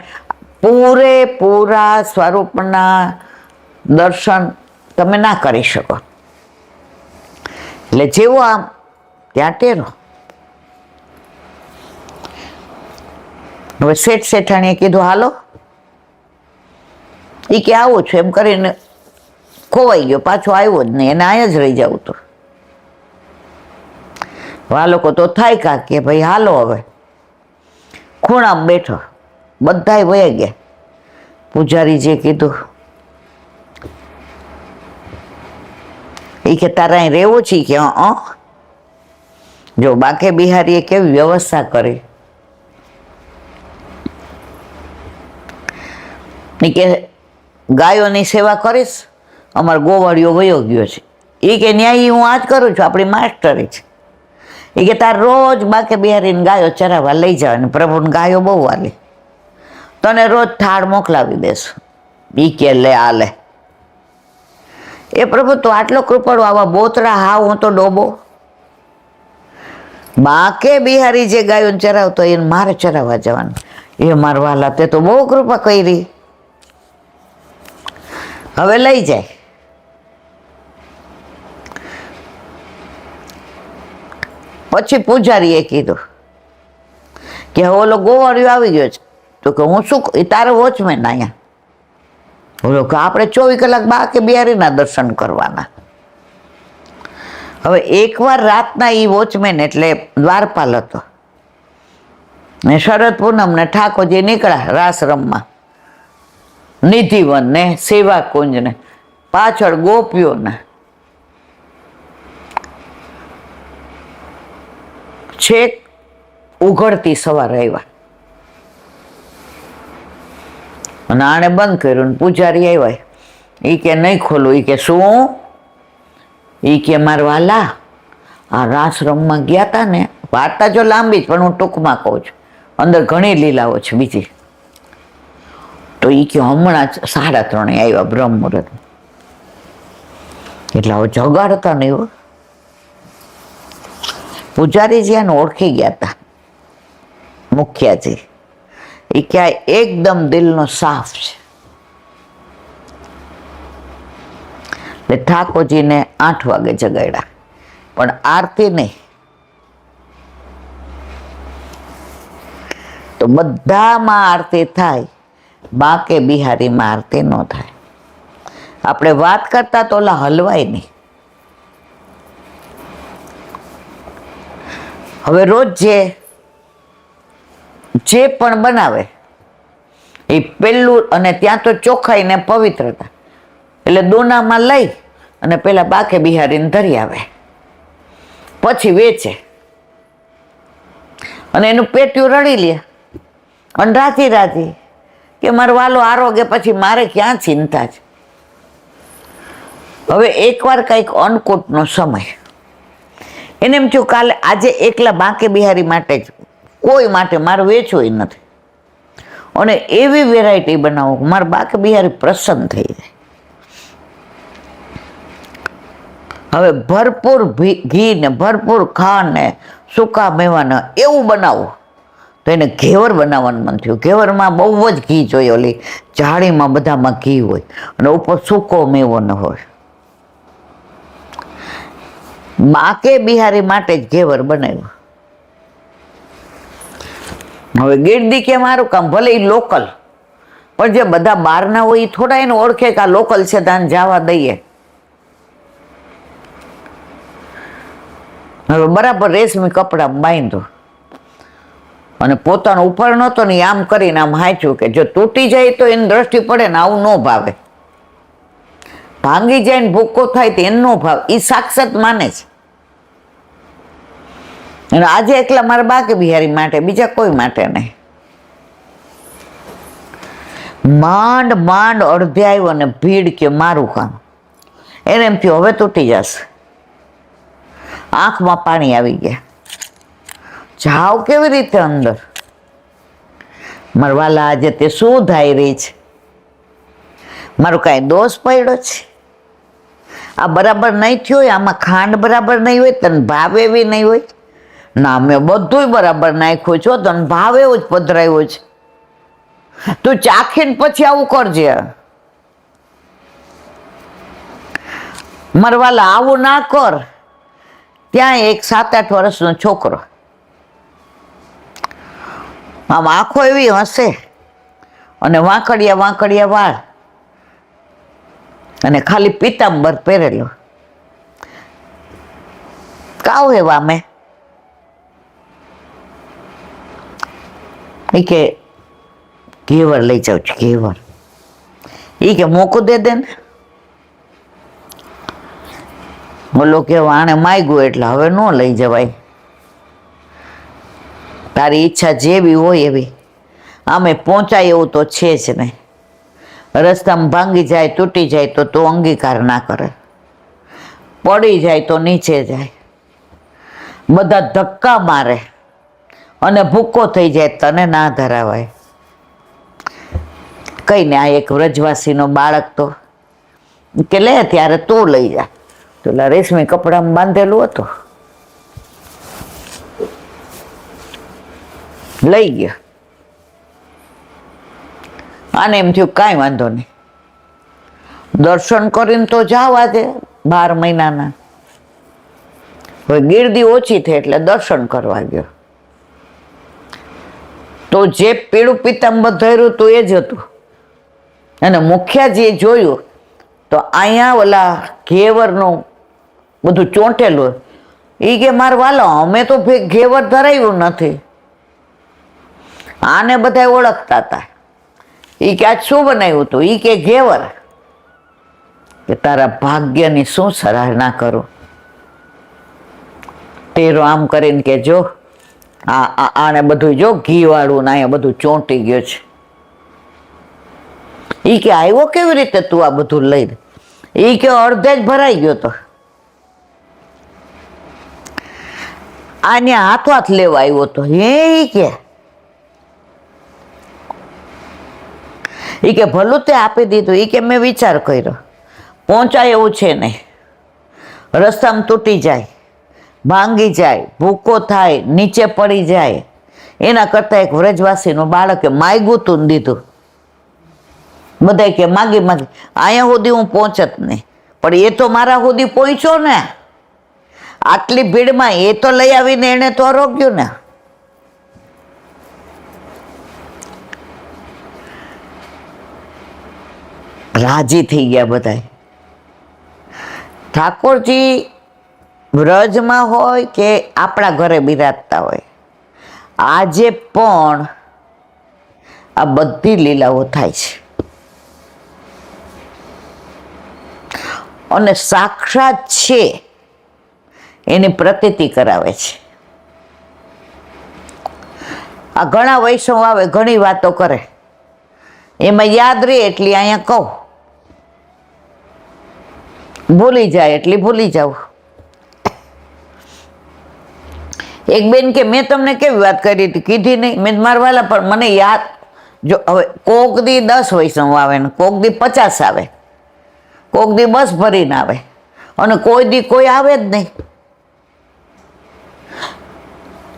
પૂરેપૂરા સ્વરૂપના દર્શન તમે ના કરી શકો. એટલે જેવો આમ ત્યાં ટેરો. હવે શેઠ શેઠાણીએ કીધું હાલો. એ કે આવું છું એમ કરીને ખોવાઈ ગયો, પાછો આવ્યો જ નહીં. એને અહીંયા જ રહી જવું તો. આ લોકો તો થાય કા કે ભાઈ હાલો. હવે ખૂણામાં બેઠો, બધાય વયા ગયા. પૂજારીજીએ કીધું, એ કે તારે અહીં રહેવું છે કે જો બાકે બિહારીએ કેવી વ્યવસ્થા કરી. એ કે ગાયોની સેવા કરીશ, અમારો ગોવાળિયો વયો ગયો છે. એ કે ન્યાય હું આ જ કરું છું, આપણી માસ્ટરી છે. એ કે તાર રોજ બાકે બિહારીને ગાયો ચરાવવા લઈ જવાની, પ્રભુને ગાયો બહુ વાલી, તને રોજ થાળ મોકલાવી દેશું. એ કે લે આ લે. એ પ્રભુ તો આટલો કૃપાળો, આવા બોતરા હાવ હું તો ડોબો. બાકે બિહારી જે ગાયો ચરાવતો એને મારે ચરાવવા જવાનું. એ મારા વાલા, તે તો બહુ કૃપા કરી. હવે લઈ જાય. પછી પૂજારીએ કીધું કે હવે ઓલો ગોવાળિયો આવી ગયો છે. તો કે હું શું, તારે વોચમેન અહીંયા. બોલો કે આપણે 24 કલાક બાકે બિહારીના દર્શન કરવાના. હવે એકવાર રાતના એ વોચમેન એટલે દ્વારપાલ હતો ને શરદ પૂનમ ને ઠાકોરજી નીકળ્યા રાસ રમવા. નિધિવન ને સેવા કુંજ ને પાછળ ગોપીઓ ને છેક ઉઘડતી સવારે આવ્યા. અને આણે બંધ કર્યું ને પૂજારી આવ્યા. એ કે નહીં ખોલું. એ કે શું? એ કે મારા વાલા આ રાસ રમમાં ગયા હતા ને. વાર્તા જો લાંબી જ, પણ હું ટૂંકમાં કહું છું, અંદર ઘણી લીલાઓ છે બીજી. તો એ કે હમણાં જ 3:30 આવ્યા બ્રહ્મ મુહૂર્ત. એટલે હવે જગાડતા નહીં હો. પૂજારીજી એને ઓળખી ગયા હતા, મુખિયાજી. એ ક્યાંય એકદમ દિલનો સાફ છે. એટલે ઠાકોરજીને 8 વાગે જગાડ્યા, પણ આરતી નહીં. તો બધામાં આરતી થાય, બાકે બિહારીમાં આરતી ન થાય. આપણે વાત કરતા તો ઓલા હલવાય નહીં. હવે રોજ જે પણ બનાવે એ પેલું, અને ત્યાં તો ચોખ્ખાઈ ને પવિત્રતા, એટલે દોનામાં લઈ અને પેલા બાકે બિહારીને ધરી આવે, પછી વેચે. અને એનું પેટ્યું રડી લે અને રાતી રાતી કે મારો વાલો આરોગ્ય પછી મારે ક્યાં ચિંતા છે. હવે એકવાર કંઈક અન્નકૂટનો સમય, એને એમ થયું કાલે આજે એકલા બાંકે બિહારી માટે જ, કોઈ માટે મારે વેચવું નથી, અને એવી વેરાયટી બનાવો મારા બાંકે બિહારી પ્રસન્ન થઈ જાય. હવે ભરપૂર ઘી ને ભરપૂર ખાંડ ને સૂકા મેવાના એવું બનાવું તો એને ઘેવર બનાવવાનું મન થયું. ઘેવરમાં બહુ જ ઘી જોઈએ, ઓલી જાળીમાં બધામાં ઘી હોય અને ઉપર સૂકો મેવો ન હોય. બાંકે બિહારી માટે જ ઘેવર બનાવ્યું. હવે ગીરદી કે મારું કામ ભલે એ લોકલ, પણ જે બધા બહારના હોય એ થોડા એને ઓળખે કે આ લોકલ છે ત્યાં જવા દઈએ. હવે બરાબર રેશમી કપડા બાંધ્યો અને પોતાનો ઉપર નહોતો ને આમ કરીને આમ હાંચ્યું કે જો તૂટી જાય તો એની દ્રષ્ટિ પડે ને આવું ન ભાવે, ભાંગી જાય ને ભૂકો થાય તો એને ન ભાવે. એ સાક્ષાત માને છે. અને આજે એકલા મારા બાંકે બિહારી માટે, બીજા કોઈ માટે નહીં. માંડ માંડ અડધે આવ્યો અને ભીડ કે મારું કામ. એને એમ થયું હવે તૂટી જશે. આંખમાં પાણી આવી ગયા. જાવ કેવી રીતે અંદર? મારા વાલા આજે તે શું ધાઈ રહી છે? મારો કાંઈ દોષ પડ્યો છે? આ બરાબર નહીં થયું હોય, આમાં ખાંડ બરાબર નહીં હોય, તને ભાવ એવી નહીં હોય. ના, મેં બધુંય બરાબર નાખ્યું છો, તને ભાવ એવો જ પધરાયો છે. તું ચાખીને પછી આવું કરજે. મારા વાલા આવું ના કર. ત્યાં એક 7-8 વર્ષનો છોકરો, આમ આંખો એવી હશે અને વાંકડિયા વાંકડિયા વાળ અને ખાલી પીતાંબર પહેરેલો, કાવ એવા મેં એ કે ઘેવર લઈ જાઉં છું, ઘેવર. એ કે મોકું દે ને. બોલો કે આણે માગ્યું એટલે હવે ન લઈ જવાય. તારી ઈચ્છા જેવી હોય એવી. આમે પહોંચાય એવું તો છે જ નહીં. રસ્તામાં ભાંગી જાય, તૂટી જાય તો તું અંગીકાર ના કરે, પડી જાય તો નીચે જાય, બધા ધક્કા મારે અને ભૂક્કો થઈ જાય, તને ના ધરાવાય. કઈને આ એક વ્રજવાસીનો બાળક તો કે લે ત્યારે તું લઈ જા. તો ઓલા રેશમી કપડામાં બાંધેલું હતું, લઈ ગયો. આને એમ થયું કાંઈ વાંધો નહીં, દર્શન કરીને તો જાવ આજે 12 મહિનાના. હવે ગીરદી ઓછી થઈ એટલે દર્શન કરવા ગયો. તો જે પીળું પિતાંબર ધર્યું હતું એ જ હતું. અને મુખિયાજીએ જોયું તો અહીંયા ઓલા ઘેવરનું બધું ચોંટેલું. એ કે માર વાલો અમે તો ઘેવર ધરાયું નથી. આને બધા ઓળખતા હતા. એ કે આજ શું બનાવ્યું હતું? એ કે ઘેવર. કે તારા ભાગ્યની શું સરાહના કરું. તેરો આમ કરીને કે જો આને બધું જો ઘી વાળું ને અહીંયા બધું ચોંટી ગયું છે. એ કે આવ્યો કેવી રીતે તું આ બધું લઈને? એ કે અડધે જ ભરાઈ ગયો તો. આને હાથ લેવા આવ્યો તો. એ કે ભલું તે આપી દીધું. એ કે મેં વિચાર કર્યો, પહોંચાય એવું છે નહીં, રસ્તામાં તૂટી જાય, ભાંગી જાય, ભૂકો થાય, નીચે પડી જાય, એના કરતાં એક વ્રજવાસીનું બાળકે માગ્યું તું ને દીધું. બધા કે માગી માગી અહીંયા સુધી હું પહોંચત નહીં, પણ એ તો મારા સુધી પહોંચ્યો ને. આટલી ભીડમાં એ તો લઈ આવીને એને તો આરોગ્યું ને. રાજી થઈ ગયા બધા. ઠાકોરજી વ્રજમાં હોય કે આપણા ઘરે બિરાજતા હોય, આજે પણ આ બધી લીલાઓ થાય છે. અને સાક્ષાત છે એની પ્રતીતિ કરાવે છે. આ ઘણા વૈષ્ણવ આવે, ઘણી વાતો કરે, એમાં યાદ રહે એટલી અહીંયા કહું, ભૂલી જાય એટલી ભૂલી જાઉં. એક બેન કે મેં તમને કેવી વાત કરી હતી, કીધી નહીં. મેં મારવાલા પણ મને યાદ, જો હવે કોક દી 10 વૈષ્ણવ આવે ને કોક દી 50 આવે, કોક દી બસ ભરીને આવે, અને કોઈ દી કોઈ આવે જ નહીં.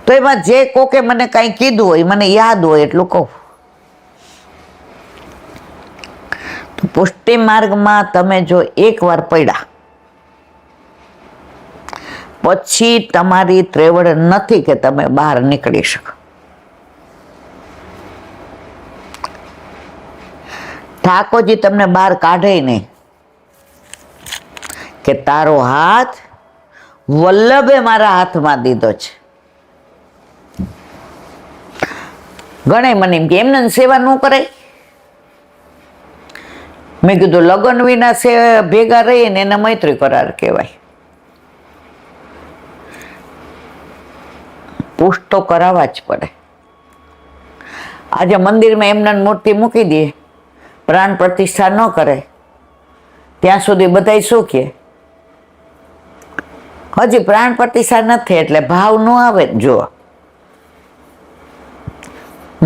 તો એમાં જે કોકે મને કાંઈ કીધું હોય, મને યાદ હોય એટલું કહું. તો પુષ્ટિ માર્ગમાં તમે જો એકવાર પડ્યા પછી તમારી ત્રેવડ નથી કે તમે બહાર નીકળી શકો. ઠાકોરજી તમને બહાર કાઢે નહીં કે તારો હાથ વલ્લભે મારા હાથમાં દીધો છે. ગણે મને એમ કે એમને સેવા ન કરાય. મેં કીધું લગ્ન વિના ભેગા રહીએ ને એને મૈત્રી કરાર કહેવાય. પુષ્ટ તો કરાવવા જ પડે. આજે મંદિરમાં એમને મૂર્તિ મૂકી દે, પ્રાણ પ્રતિષ્ઠા ન કરે ત્યાં સુધી બધાય શું કહે, હજી પ્રાણ પ્રતિષ્ઠા નથી એટલે ભાવ ન આવે. જો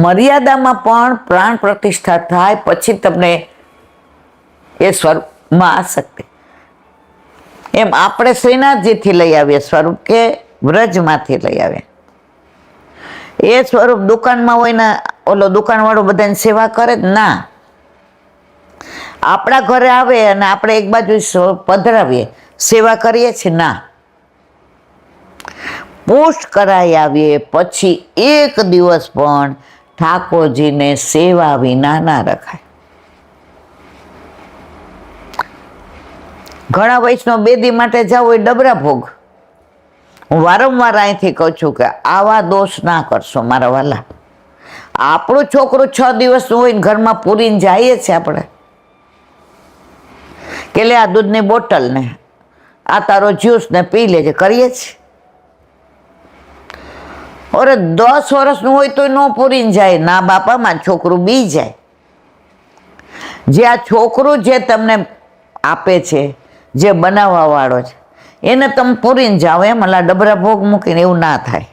મર્યાદામાં પણ પ્રાણ પ્રતિષ્ઠા થાય પછી તમને એ સ્વરૂપમાં આસક્તિ. એમ આપણે શ્રીનાથજીથી લઈ આવીએ સ્વરૂપ કે વ્રજમાંથી લઈ આવીએ. એ સ્વરૂપ દુકાનમાં હોય ને ઓલો દુકાનવાળો બધાની સેવા કરે જ ના. આપણા ઘરે આવે અને આપણે એક બાજુ પધરાવીએ, સેવા કરીએ છીએ ના. પુષ્ટ કરાઈ આવીએ પછી એક દિવસ પણ ઠાકોરજીને સેવા વિના ના રખાય. ઘણા વૈષ્ણવ 2 દી માટે જાવ હોય ડબરા ભોગ. હું વારંવાર અહીંથી કહું છું કે આવા દોષ ના કરશો મારા વાલા. આપણું છોકરું 6 દિવસનું હોય ને ઘરમાં પૂરીને જઈએ છીએ આપણે કે લે આ દૂધની બોટલ ને આ તારો જ્યુસ ને પી લેજે, કરીએ છીએ. અરે 10 વર્ષનું હોય તો ન પૂરીને જાય. ના બાપામાં છોકરું બી જાય. જે આ છોકરું જે તમને આપે છે, જે બનાવવા વાળો છે, એને તમે પૂરીને જાઓ. એમ અલા ડબરા ભોગ મૂકીને એવું ના થાય.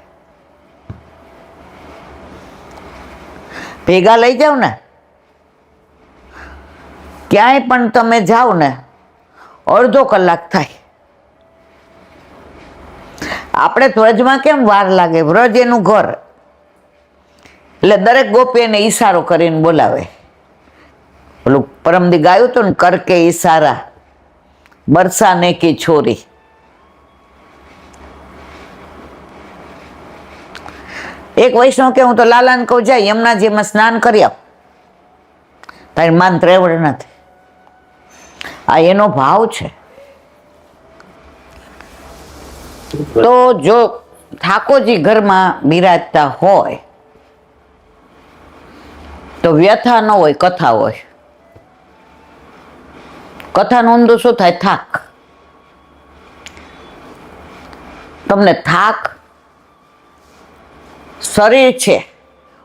ભેગા લઈ જાઓ ને, ક્યાંય પણ તમે જાઓ ને અડધો કલાક થાય. આપણે વ્રજમાં કેમ વાર લાગે, વ્રજ એનું ઘર એટલે દરેક ગોપી એને ઈશારો કરીને બોલાવે. પેલું પરમદી ગાયું હતું ને, કરકે ઈશારા બરસાને કી છોરી. એક વૈષ્ણવ કે હું તો લાલાને કહું જાય યમુનાજીમાં સ્નાન કરી આપ, તારી માન ત્રેવડ નથી. આ એનો ભાવ છે. તો જો ઠાકોરજી ઘરમાં બિરાજતા હોય તો વ્યથા ન હોય, કથા હોય. કથાનો ઊંધો શું થાય? થાક. તમને થાક, શરીર છે,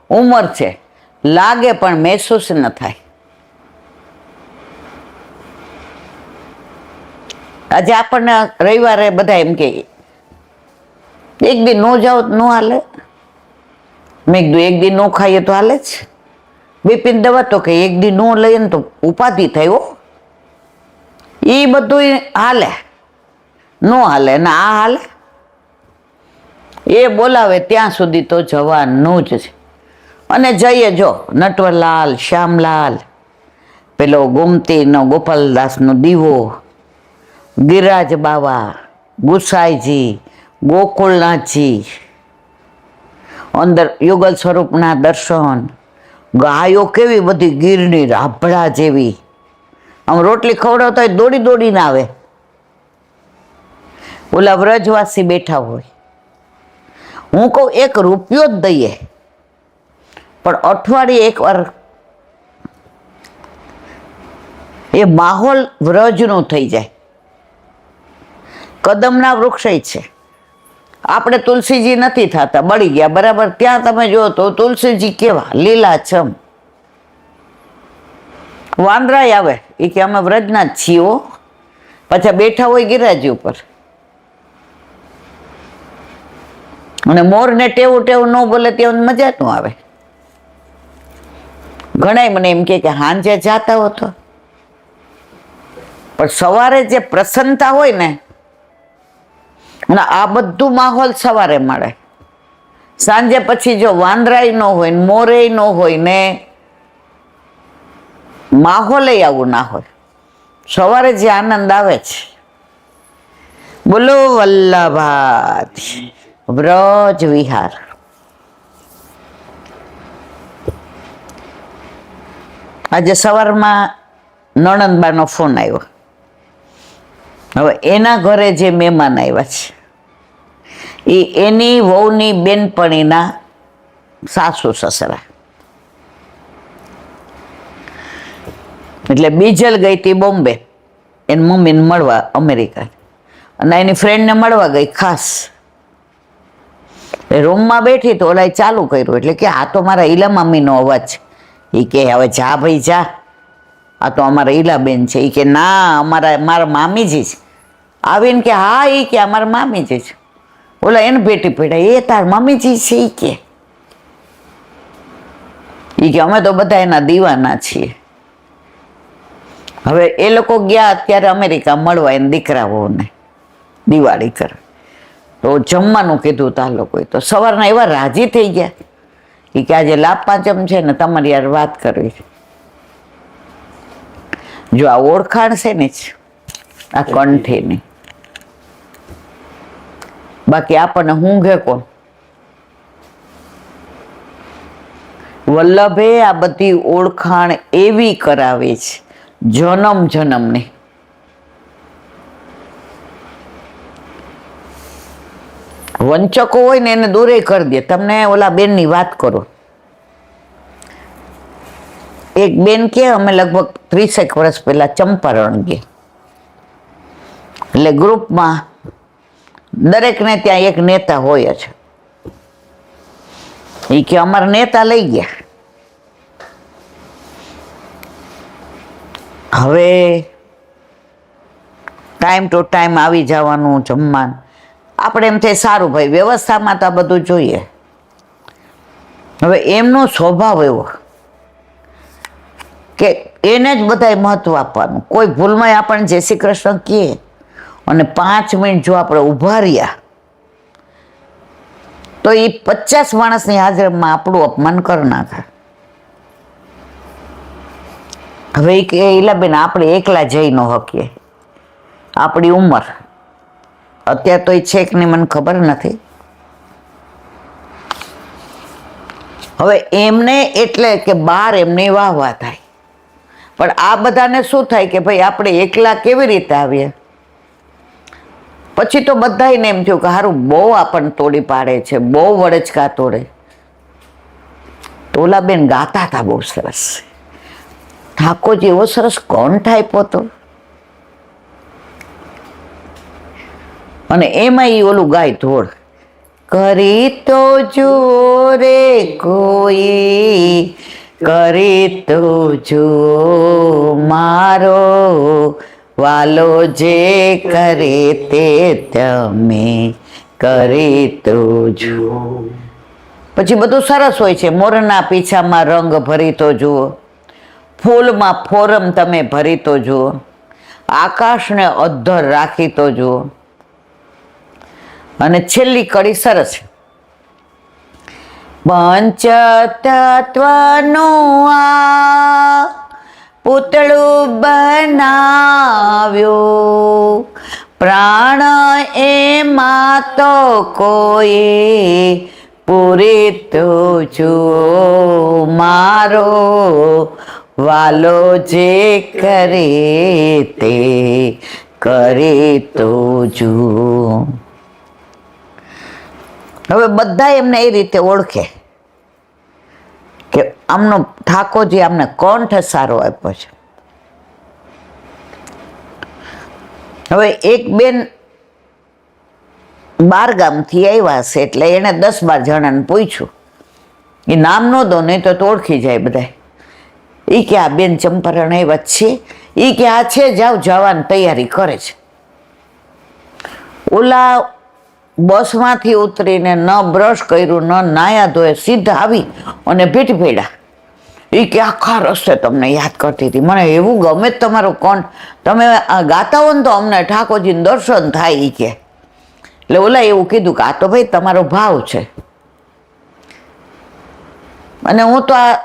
ઉંમર છે, લાગે પણ મહેસૂસ ન થાય. આજે આપણને રવિવારે બધા એમ કે એક દી નો જાઓ તો ન હાલે. મેં કીધું એક દી નો ખાઈએ તો હાલે જ. બીપીની દવા તો કે એક દી નો લઈએ ને તો ઉપાધિ થાય. હો, એ બધું હાલે, નો હાલે ને આ હાલે. એ બોલાવે ત્યાં સુધી તો જવાનું જ છે. અને જઈએ જો નટવરલાલ, શ્યામલાલ, પેલો ગોમતીનો ગોપાલદાસનો દીવો, ગિરિરાજ બાવા, ગુસાઈજી, ગોકુળનાથજી, અંદર યુગલ સ્વરૂપના દર્શન, ગાયો કેવી બધી ગીરની રાભડા જેવી, આમ રોટલી ખવડાવતા હોય દોડી દોડીને આવે. ઓલા વ્રજવાસી બેઠા હોય. હું કહું 1 રૂપિયો જ દઈએ પણ અઠવાડિયે એકવાર એ માહોલ વ્રજનો થઈ જાય. કદમના વૃક્ષ છે, આપણે તુલસીજી નથી થતા, બળી ગયા બરાબર. ત્યાં તમે જો તો તુલસીજી કેવા લીલાછમ. વાંદરાય આવે એ કે અમે વ્રજના જ છીએ, પાછા બેઠા હોય ગિરાજી ઉપર. અને મોરને ટેવું ટેવું ન બોલે ત્યાં મજા ન આવે. ઘણાય મને એમ કે હાંજે જાતા હો તો, પણ સવારે જે પ્રસન્નતા હોય ને, અને આ બધું માહોલ સવારે મળે. સાંજે પછી જો વાંદરાય ન હોય ને મોરેય ન હોય ને માહોલે આવું ના હોય, સવારે જે આનંદ આવે છે. બોલો વલ્લભાથી વ્રજ વિહાર. આજે સવારમાં નણંદબાનો ફોન આવ્યો. હવે એના ઘરે જે મહેમાન આવ્યા છે એ એની વહુની બેનપણીના સાસુ સસરા. એટલે બીજલ ગઈ હતી બોમ્બે એની મમ્મીને મળવા અમેરિકા, અને એની ફ્રેન્ડને મળવા ગઈ ખાસ. રૂમમાં બેઠી તો ઓલા ચાલુ કર્યું, એટલે કે આ તો મારા ઈલા મામીનો અવાજ. એ કે હવે જા ભાઈ જા, આ તો અમારા ઈલાબેન છે. એ કે ના મારા મામીજી છે. આવીને કે હા, એ કે અમારા મામીજી છે. ઓલા એને ભેટી પડ્યા, એ તાર મમ્મીજી છે. એ કે અમે તો બધા એના દીવાના છીએ. હવે એ લોકો ગયા અત્યારે અમેરિકા મળવા એને દીકરાઓને દિવાળી કરે. તો જમવાનું કીધું તા લોકોએ, તો સવારના એવા રાજી થઈ ગયા એ કે આજે લાભ પાંચમ છે ને તમારી યાર વાત કરવી છે. જો આ ઓળખાણ છે ને જ આ કંઠીની, બાકી આપણને ઊંઘે કોણ? વલ્લભે આ બધી ઓળખાણ એવી કરાવે છે જન્મ જન્મની. વંચકો હોય ને એને દૂરે કરી દે. તમને ઓલા બેનની વાત કરો. એક બેન કે અમે લગભગ 30 વર્ષ પહેલા ચંપારણ ગયા, એટલે ગ્રુપમાં દરેકને ત્યાં એક નેતા હોય છે. એ કે અમારા નેતા લઈ ગયા. હવે ટાઈમ ટુ ટાઈમ આવી જવાનું જમવાનું. આપણે એમ થાય સારું ભાઈ વ્યવસ્થામાં તો આ બધું જોઈએ. હવે એમનો સ્વભાવ એવો કે એને જ બધાય મહત્વ આપવાનું. કોઈ ભૂલમાં આપણને જય શ્રી કૃષ્ણ કહે અને 5 મિનિટ જો આપણે ઊભા રહ્યા તો એ 50 માણસની હાજરીમાં આપણું અપમાન કરી નાખે. હવે ઈલાબેન આપણે એકલા જઈ ન શકીએ, આપણી ઉંમર અત્યારે તો એ છે કે નહીં મને ખબર નથી. હવે એમને એટલે કે બહાર એમની વાહ થાય, પણ આ બધાને શું થાય કે ભાઈ આપણે એકલા કેવી રીતે આવીએ? પછી તો બધાને એમ થયું કે સારું બહુ આપણને તોડી પાડે છે, બહુ વડચકા તોડે. તોલાબેન ગાતા હતા બહુ સરસ. ઠાકોર એવો સરસ કોણ થાય પોતો, અને એમાં એ ઓલું ગાય ધોળ કરી તો જો રે કોઈ, કરી તો જો મારો વાલો જે કરે તે તમે કરી તો જો. પછી બધું સરસ હોય છે. મોરના પીછામાં રંગ ભરી તો જુઓ, ફૂલમાં ફોરમ તમે ભરી તો જુઓ, આકાશને અધ્ધર રાખી તો જુઓ. અને છેલ્લી કડી સરસ, પંચ તત્વનું આ પૂતળું બનાવ્યું, પ્રાણ એમાં તો કોઈ પૂરી તો જુઓ મારો વાલો જે કરે તે કરે તો જુઓ. હવે બધા એમને એ રીતે ઓળખે કે આમનો ઠાકોરજી આમને કંઠ સારો આપ્યો છે. હવે એક બેન બાર ગામથી આવ્યા છે એટલે એણે 10-12 જણાને પૂછ્યું. એ નામ ન દો, નહીં તો ઓળખી જાય બધા. એ કે આ બેન ચંપારણ આવ્યા છે. એ કે આ છે, જાવ જવાની તૈયારી કરે છે. ઓલા બસમાંથી ઉતરીને ન બ્રશ કર્યું, ન નાયા ધોયે, સીધા આવી અને ભેટી પડ્યા. એ કે આખા રસ્તે તમને યાદ કરતી હતી, મને એવું ગમે તમારું કોણ, તમે ગાતા હો ને તો અમને ઠાકોરજીનું દર્શન થાય. એ કે એટલે ઓલા એવું કીધું કે આ તો ભાઈ તમારો ભાવ છે, અને હું તો આ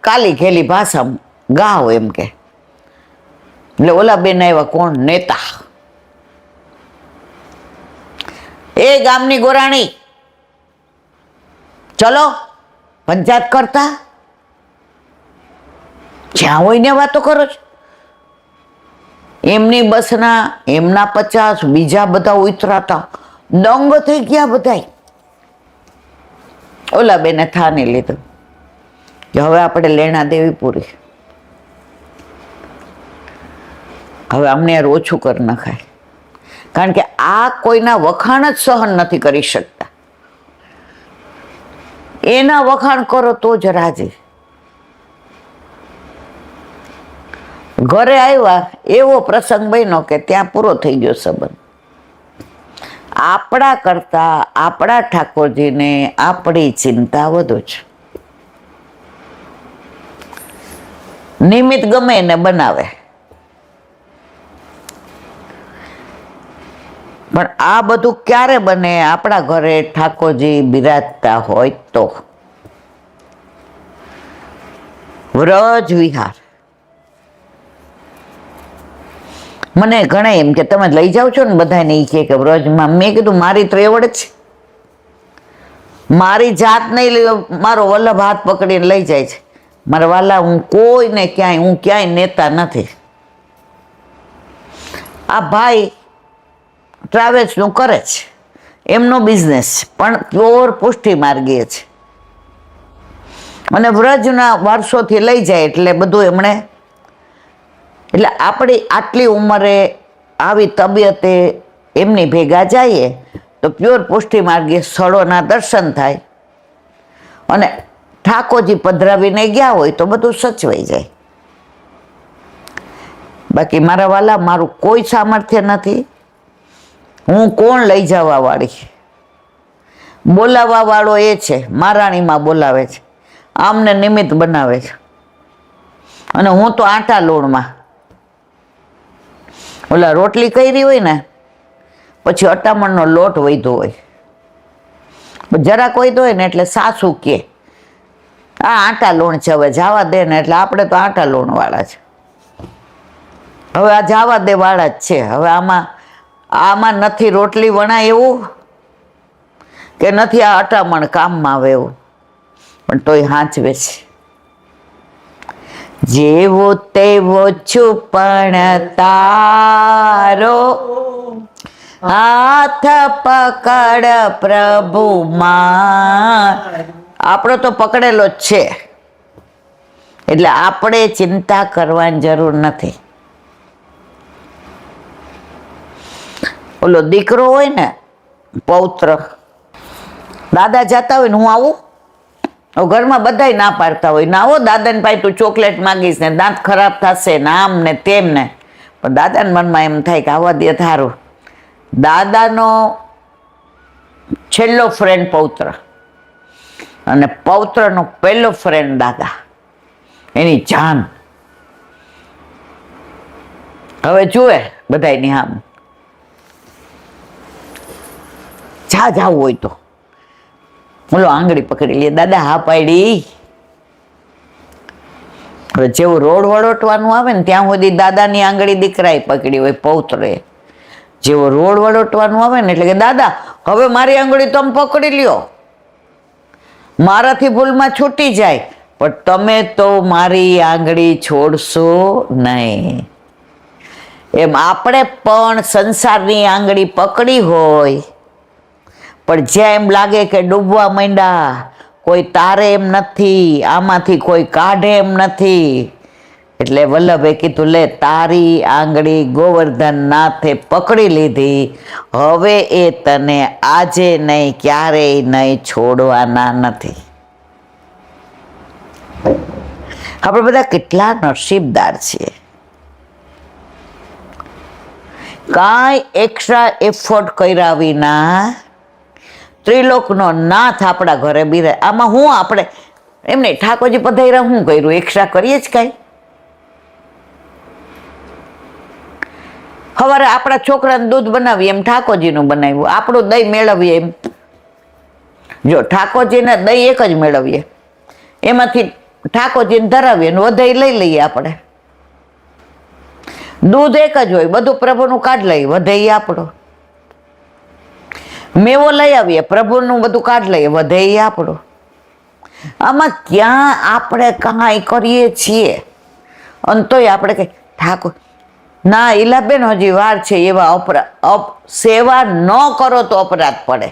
કાલી ઘેલી ભાષામાં ગાવ એમ કે. એટલે ઓલા બેન આવ્યા, કોણ? નેતા. એ ગામની ગોરાણી, ચલો પંચાયત કરતા. જ્યાં હોય ને વાતો કરો છો. એમની બસના એમના 50, બીજા બધા ઉતરાતા, દંગ થઈ ગયા બધા. ઓલા બેને થાની લીધું કે હવે આપણે લેણા દેવી પૂરી, હવે અમને યાર ઓછું કરી નખાય. કારણ કે આ કોઈના વખાણ જ સહન નથી કરી શકતા. એના વખાણ કરો તો જ રાજી. ઘરે આવ્યા, એવો પ્રસંગ બન્યો કે ત્યાં પૂરો થઈ ગયો સંબંધ. આપણા કરતા આપણા ઠાકોરજીને આપણી ચિંતા વધુ છે. નિમિત્ત ગમે એને બનાવે, પણ આ બધું ક્યારે બને? આપણા ઘરે ઠાકોરજી બિરાજતા હોય તો. વ્રજ વિહાર. મને ઘણા એમ કે તમે લઈ જાઓ છો ને બધાને, એ કે વ્રજમાં. મેં કીધું મારી ત્રેવડ છે, મારી જાત નહીં. મારો વલ્લભ હાથ પકડીને લઈ જાય છે. મારા વાલા, હું કોઈને ક્યાંય, હું ક્યાંય નેતા નથી. આ ભાઈ ટ્રાવેલ્સનું કરે છે, એમનો બિઝનેસ પણ પ્યોર પુષ્ટિ માર્ગીય છે, અને વ્રજના વર્ષોથી લઈ જાય એટલે બધું એમણે. એટલે આપણી આટલી ઉંમરે આવી તબિયતે એમની ભેગા જઈએ તો પ્યોર પુષ્ટિ માર્ગીય સ્થળોના દર્શન થાય, અને ઠાકોરજી પધરાવીને ગયા હોય તો બધું સચવાઈ જાય. બાકી મારા વાલા, મારું કોઈ સામર્થ્ય નથી. હું કોણ લઈ જવા વાળી? બોલાવવા વાળો એ છે, મહારાણીમાં બોલાવે છે, આમને નિમિત્ત બનાવે છે, અને હું તો આટા લોણમાં. ઓલા રોટલી કરી હોય ને પછી અટામણનો લોટ વધ્યો હોય, જરાક વધ્યો હોય ને એટલે સાસુ કે આ આટા લોણ છે, હવે જવા દે ને. એટલે આપણે તો આટા લોણ વાળા છે, હવે આ જવા દે વાળા જ છે. હવે આમાં નથી રોટલી વણાય એવું, કે નથી આ અટામણ કામમાં આવે એવું, પણ તોય હાંચવે છે. જેવો તેવો છુપણ તારો, હાથ પકડ પ્રભુ માં. આપણો તો પકડેલો જ છે, એટલે આપણે ચિંતા કરવાની જરૂર નથી. ઓલો દીકરો હોય ને, પૌત્ર, દાદા જતા હોય ને હું આવું, ઘરમાં બધા ના પાડતા હોય, ના આવો દાદાને પાસે, તું ચોકલેટ માંગીશ ને દાંત ખરાબ થશે ને આમ ને તેમ ને. પણ દાદાના મનમાં એમ થાય કે આવવા દે થારું. દાદાનો છેલ્લો ફ્રેન્ડ પૌત્ર, અને પૌત્રનો પહેલો ફ્રેન્ડ દાદા, એની જાન. હવે જુએ બધાની આમ, જાવું હોય તો બોલો આંગળી પકડી લે, દાદા હા પાડી. હવે જેવું રોડ વળોટવાનું આવે ને ત્યાં સુધી દાદાની આંગળી દીકરાએ પકડી હોય, પૌત્રે. જેવો રોડ વળોટવાનું આવે ને એટલે કે દાદા હવે મારી આંગળી તમે પકડી લ્યો, મારાથી ભૂલમાં છૂટી જાય, પણ તમે તો મારી આંગળી છોડશો નહીં. એમ આપણે પણ સંસારની આંગળી પકડી હોય, પણ જ્યાં એમ લાગે કે ડૂબવા માંડ્યા, કોઈ તારે એમ નથી, આમાંથી કોઈ કાઢે એમ નથી, એટલે વલ્લભે કીધું, લે તારી આંગળી ગોવર્ધન નાથે પકડી લીધી, હવે એ તને આજે નહીં ક્યારેય નહીં છોડવાના નથી. આપણે બધા કેટલા નસીબદાર છીએ. કાંઈ એક્સ્ટ્રા એફર્ટ કર્યા વિના ત્રિલોકનો નાથ આપણા ઘરે બિરાય. આમાં હું આપણે એમને ઠાકોરજી પધાર્યા શું કર્યું? એક્સ્ટ્રા કરીએ જ કાંઈ? સવારે આપણા છોકરાને દૂધ બનાવીએ એમ ઠાકોરજીનું બનાવ્યું, આપણું દહીં મેળવીએ એમ. જો ઠાકોરજીને દહીં એક જ મેળવીએ, એમાંથી ઠાકોરજીને ધરાવીએ ને વધાઈ લઈ લઈએ. આપણે દૂધ એક જ હોય, બધું પ્રભુનું કાઢ લઈએ, વધે આપણો. મેવો લઈ આવીએ, પ્રભુનું બધું કાઢ લઈએ, વધે આપણો. આમાં ક્યાં આપણે કાંઈ કરીએ છીએ? અને તોય આપણે કઈ ઠાકોર ના ઈલાબેન હજી વાર છે, એવા સેવા ન કરો તો અપરાધ પડે.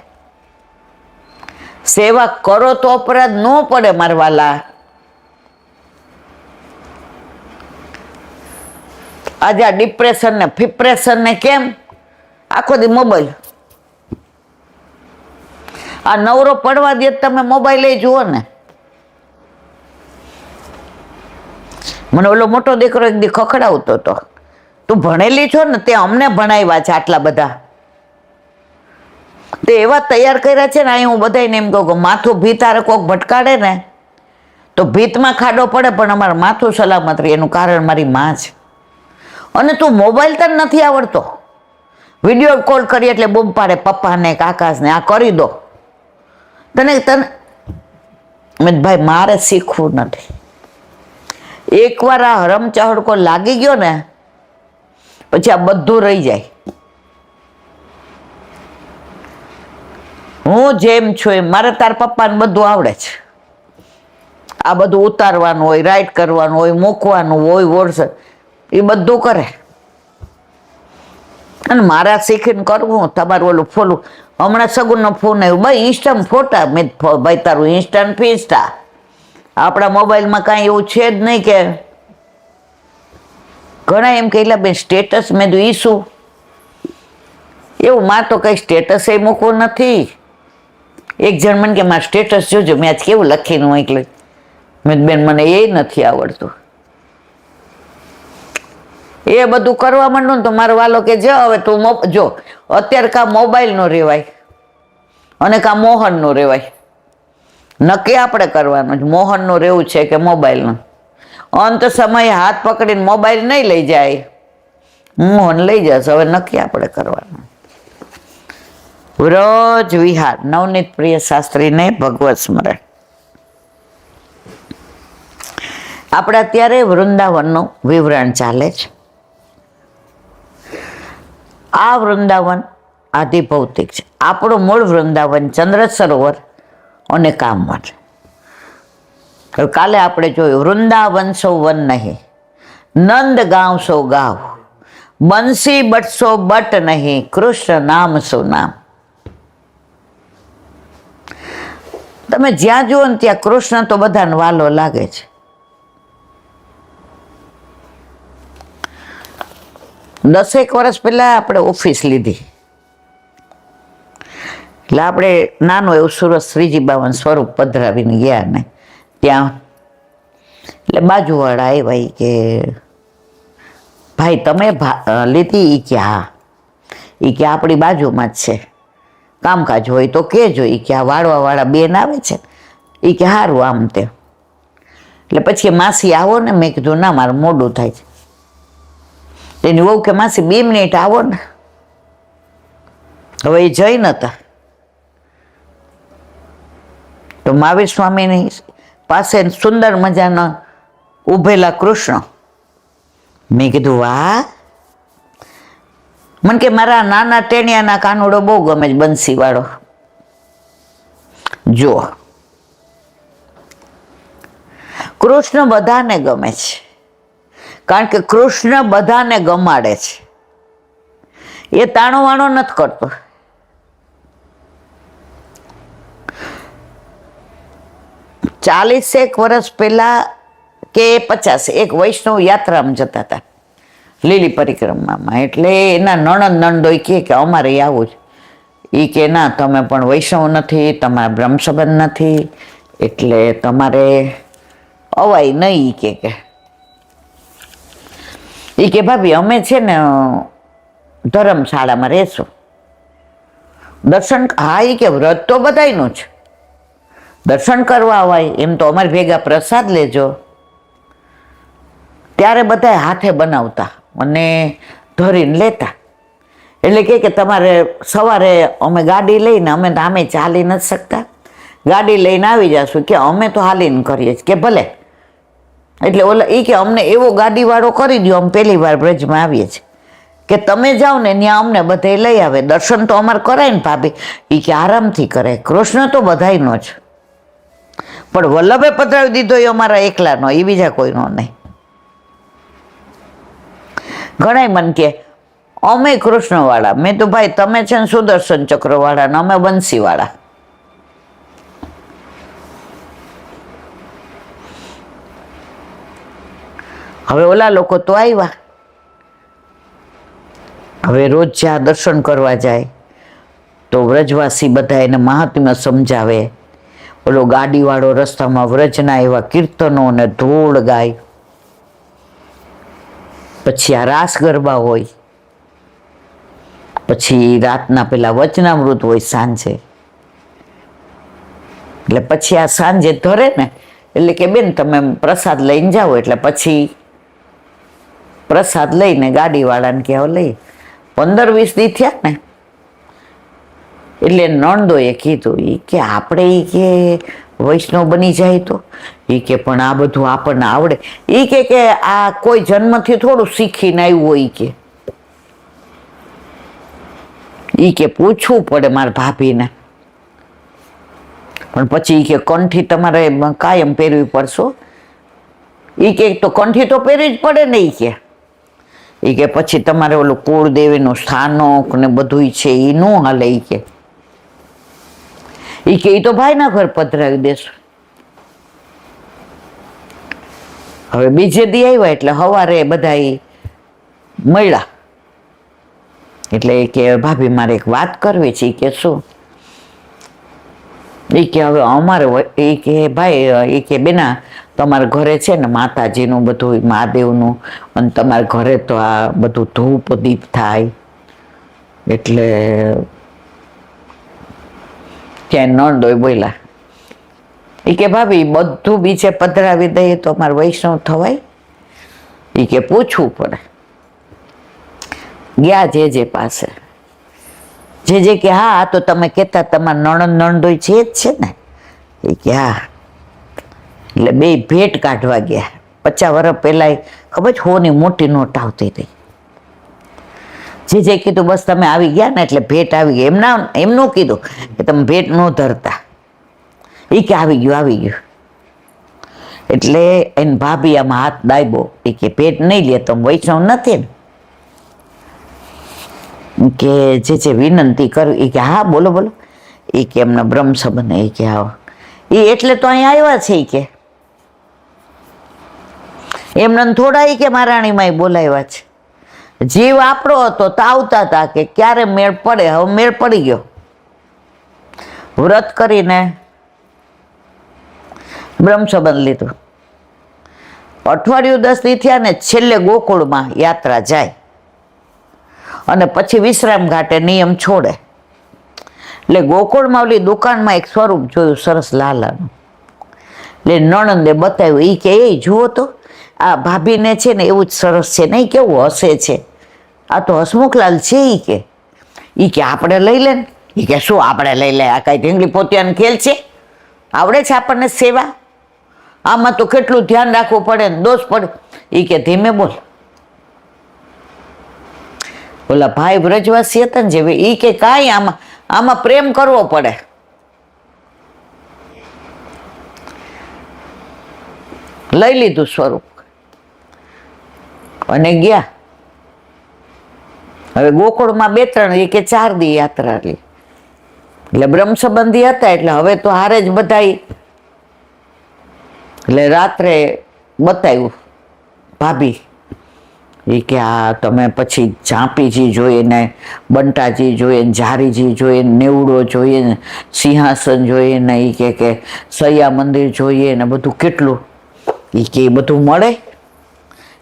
સેવા કરો તો અપરાધ ન પડે મારા વાલા. આજે આ ડિપ્રેશન ને ફિપ્રેશન ને કેમ? આખો દી મોબાઈલ. આ નવરો પડવા દે તમે મોબાઈલ એ જુઓ ને. મને ઓલો મોટો દીકરો એક દી ખખડાવતો હતો, તું ભણેલી છો ને, તે અમને ભણાવ્યા છે આટલા બધા, તે એવા તૈયાર કર્યા છે ને. અહીં હું બધાને એમ કહું કે માથું ભીતારે કોક ભટકાડે ને તો ભીતમાં ખાડો પડે, પણ અમારું માથું સલામત રહે. એનું કારણ મારી માં છે. અને તું મોબાઈલ તને નથી આવડતો, વિડીયો કોલ કરી એટલે બૂમ પાડે પપ્પાને કાકાને, આ કરી દો. તને ભાઈ મારે શીખવું નથી. એકવાર આ હરમચહડકો લાગી ગયો ને પછી આ બધું રહી જાય. હું જેમ છું એમ મારે તાર પપ્પાને બધું આવડે છે. આ બધું ઉતારવાનું હોય, રાઈટ કરવાનું હોય, મૂકવાનું હોય, વોટ્સએપ એ બધું કરે. અને મારા શીખીને કરવું. તમારું ઓલું ફોલું હમણાં સગુનનો ફોન આવ્યો, ભાઈ ઇન્સ્ટામાં ફોટા. મેં ભાઈ તારું ઇન્સ્ટાન્ટ ફીસ્ટા. આપણા મોબાઈલમાં કાંઈ એવું છે જ નહીં કે ઘણા એમ કહેલા બેન સ્ટેટસ. મેં તો ઈ શું એવું? મારે તો કંઈ સ્ટેટસ એ મૂકવું નથી. એક જણ મને કે મારે સ્ટેટસ જોજો, મેં આજ કેવું લખીને મોકલ્યું. મેં બેન મને એ નથી આવડતું. એ બધું કરવા માંડું ને તો મારો વાલો કે હવે તું જો અત્યારે કાં મોબાઈલનો રેવાય અને કાં મોહનનું રેવાય. નક્કી આપણે કરવાનું જ મોહનનું રહેવું છે કે મોબાઈલનું. અંત સમયે હાથ પકડીને મોબાઈલ નહીં લઈ જાય, મોહન લઈ જશે. હવે નક્કી આપણે કરવાનું. વ્રજ વિહાર નવનીત પ્રિય શાસ્ત્રીને ભગવત સ્મરણ. આપણે અત્યારે વૃંદાવનનું વિવરણ ચાલે છે. આ વૃંદાવન આધિભૌતિક છે. આપણું મૂળ વૃંદાવન ચંદ્ર સરોવર અને કામવન. કાલે આપણે જોયું વૃંદાવન સો વન નહીં, નંદ ગાંવ સો ગાવ, બંસી બટસો બટ નહીં, કૃષ્ણ નામ સો નામ. તમે જ્યાં જુઓ ને ત્યાં કૃષ્ણ તો બધાને વાલો લાગે છે. દસેક વર્ષ પહેલા આપણે ઓફિસ લીધી, એટલે આપણે નાનું એવું સુરત શ્રીજી બાવન સ્વરૂપ પધરાવીને ગયા ને ત્યાં. એટલે બાજુવાળા આવ્યા કે ભાઈ તમે લીધી? એ કે હા. એ કે આપણી બાજુમાં જ છે, કામકાજ હોય તો કહેજો. એ કે આ વાળવાવાળા બેન આવે છે. એ કે સારું આમ તેમ. એટલે પછી માસી આવો ને. મેં કીધું ના મારું મોડું થાય છે. એની વહુ કે માસી 2 મિનિટ આવો ને. હવે એ જઈ નતા તો મહાવીર સ્વામીની પાસે સુંદર મજાના ઉભેલા કૃષ્ણ. મેં કીધું વાહ. મને કે મારા નાના ટેણિયાના કાનુડો બહુ ગમે છે, બંસી વાળો. જો કૃષ્ણ બધાને ગમે છે, કારણ કે કૃષ્ણ બધાને ગમાડે છે. એ તાણો વાણો નથી કરતો. ચાલીસેક વર્ષ પહેલા કે 50 એક વૈષ્ણવ યાત્રામાં જતા હતા લીલી પરિક્રમામાં. એટલે એના નણંદ નણદોય કે અમારે આવું જ. એ કે ના, તમે પણ વૈષ્ણવ નથી, તમારા બ્રહ્મ સંબંધ નથી, એટલે તમારે અવાય નહીં. કે ભાભી અમે છે ને ધર્મશાળામાં રહેશું. દર્શન, હા, એ કે વ્રત તો બધાયનું જ, દર્શન કરવા અવાય, એમ તો અમારી ભેગા પ્રસાદ લેજો. ત્યારે બધા હાથે બનાવતા અને ધરીને લેતા. એટલે કે તમારે સવારે અમે ગાડી લઈને, અમે તો આમે ચાલી નથી શકતા, ગાડી લઈને આવી જશું. કે અમે તો હાલીને કરીએ છીએ. કે ભલે. એટલે ઓલા એ કે અમને એવો ગાડીવાળો કરી દો, અમે પહેલી વાર બ્રજમાં આવીએ છીએ, કે તમે જાઓ ને ત્યાં અમને બધે લઈ આવે. દર્શન તો અમારે કરાય ને ભાભી. એ કે આરામથી કરે, કૃષ્ણ તો બધાયનો જ, પણ વલ્લભે પધરાવી દીધો એ અમારા એકલાનો, એ બીજા કોઈનો નહીં. ઘણા મન કે અમે કૃષ્ણવાળા. મેં તો ભાઈ તમે છે ને સુદર્શન ચક્રવાળા ને અમે બંસીવાળા. હવે ઓલા લોકો તો આવ્યા, હવે રોજ જ્યાં દર્શન કરવા જાય તો વ્રજવાસી બધા એને મહાત્મ્ય સમજાવે. ઓલો ગાડીવાળો રસ્તામાં વ્રજના એવા કીર્તનો ને ધૂળ ગાય. પછી આ રાસ ગરબા હોય, પછી રાતના પેલા વચનામૃત હોય સાંજે. એટલે પછી આ સાંજે ધરે ને, એટલે કે બેન તમે પ્રસાદ લઈને જાઓ. એટલે પછી પ્રસાદ લઈને ગાડીવાળાને કહેવા લઈ. 15-20 દી થયા ને એટલે નણદોએ કીધું, એ કે આપણે એ કે વૈષ્ણવ બની જાય તો. એ કે પણ આ બધું આપણને આવડે. એ કે આ કોઈ જન્મથી થોડું શીખીને આવ્યું હોય. એ કે પૂછવું પડે મારા ભાભીને. પણ પછી કે કંઠી તમારે કાયમ પહેરવી પડશો. એ કે તો કંઠી તો પહેરવી જ પડે ને. એ કે પછી તમારે ઓલું કુળદેવીનું સ્થાનક ને બધું છે એ ન હાલે. એ કે એ તો ભાઈના ઘર પધરાવી દેશું. હવે બીજે દી આવ્યા એટલે સવારે બધા મળ્યા. એટલે કે ભાભી મારે એક વાત કરવી છે. કે શું? એ કે હવે અમારે, એ કે ભાઈ, એ કે બેના તમારા ઘરે છે ને માતાજીનું બધું, મહાદેવનું, અને તમારા ઘરે તો આ બધું ધૂપ દીપ થાય. એટલે ક્યાંય નણદોય બોલ્યા. એ કે ભાભી બધું બીજે પધરાવી દઈએ તો અમારે વૈષ્ણવ થવાય? એ કે પૂછવું પડે. ગયા જે પાસે, જે કે હા આ તો તમે કહેતા તમારા નણંદ નણદોય છે જ છે ને. એ કે હા. એટલે બે ભેટ કાઢવા ગયા. 50 વર્ષ પહેલા ખબર છે હોની મોટી નોટ આવતી હતી. જે કીધું બસ તમે આવી ગયા ને એટલે ભેટ આવી ગઈ. એમનું કીધું કે તમે ભેટ ન ધરતા. એ કે આવી ગયું. એટલે એને ભાભી આમાં હાથ દાયબો. એ કે ભેટ નહીં લે તો વૈષ્ણવ નથી ને. કે જે વિનંતી કરવી. એ કે હા બોલો. એ કે એમના બ્રહ્મ સંબંધ. એ કે આવો. એ એટલે તો અહીંયા આવ્યા છે. એ કે એમને થોડા કે મહારાણીમાં બોલાવ્યા છે. જીવ આપણો હતો તો આવતા હતા કે ક્યારે મેળ પડે. હવે મેળ પડી ગયો. વ્રત કરીને બ્રહ્મ સંબંધ લીધું. અઠવાડિયું 10 દી થયા ને છેલ્લે ગોકુળમાં યાત્રા જાય અને પછી વિશ્રામ ઘાટે નિયમ છોડે. એટલે ગોકુળમાં ઓલી દુકાનમાં એક સ્વરૂપ જોયું સરસ લાલાનું. એટલે નણંદે બતાવ્યું. એ કે એ જુઓ તો આ ભાભીને છે ને એવું જ સરસ છે નહીં, કેવું હસે છે. આ તો હસમુખલાલ છે. એ કે આપણે લઈ લે ને. એ કે શું આપણે લઈ લે? આ કાંઈ ઢીંગલી પોતિયાનો ખેલ છે? આવડે છે આપણને સેવા? આમાં તો કેટલું ધ્યાન રાખવું પડે ને, દોષ પડે. એ કે ધીમે બોલ. ઓલા ભાઈ વ્રજવાસી હતા ને જે, એ કે કાંઈ આમાં પ્રેમ કરવો પડે. લઈ લીધું સ્વરૂપ અને ગયા. હવે ગોકુળમાં 2-3 કે 4 દી યાત્રા લી. એટલે બ્રહ્મ સંબંધી હતા એટલે હવે તો હારે જ બધા. એટલે રાત્રે બતાવ્યું ભાભી એ કે આ તમે પછી ઝાંપીજી જોઈએ ને બંટાજી જોઈએ ને ઝારીજી જોઈએ ને નેવડો જોઈએ ને સિંહાસન જોઈએ ને એ કે સૈયા મંદિર જોઈએ ને બધું કેટલું એ કે બધું મળે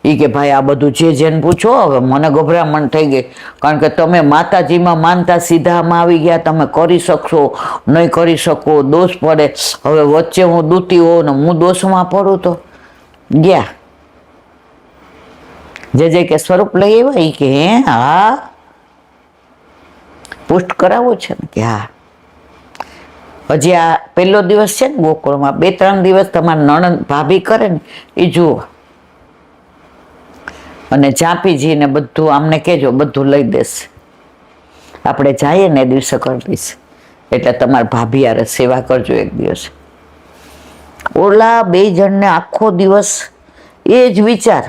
એ કે ભાઈ આ બધું જેને પૂછો હવે મને ગભરામણ થઈ ગઈ કારણ કે તમે માતાજીમાં માનતા સીધામાં આવી ગયા તમે કરી શકશો નહીં કરી શકો દોષ પડે હવે વચ્ચે હું દૂતી હોઉં ને હું દોષમાં પડું તો ગયા જે કે સ્વરૂપ લઈ આવ્યા એ કે હે હા પુષ્ટ કરાવવું છે ને કે હા હજી આ પહેલો દિવસ છે ને ગોકુળમાં 2-3 દિવસ તમારા નણંદ ભાભી કરે ને એ જુઓ અને ઝાંપીજીને બધું આમને કહેજો બધું લઈ દેશે આપણે જઈએ ને એ દિવસે કરી દઈશ એટલે તમારા ભાભી યારે સેવા કરજો એક દિવસ ઓલા 2 જણને આખો દિવસ એ જ વિચાર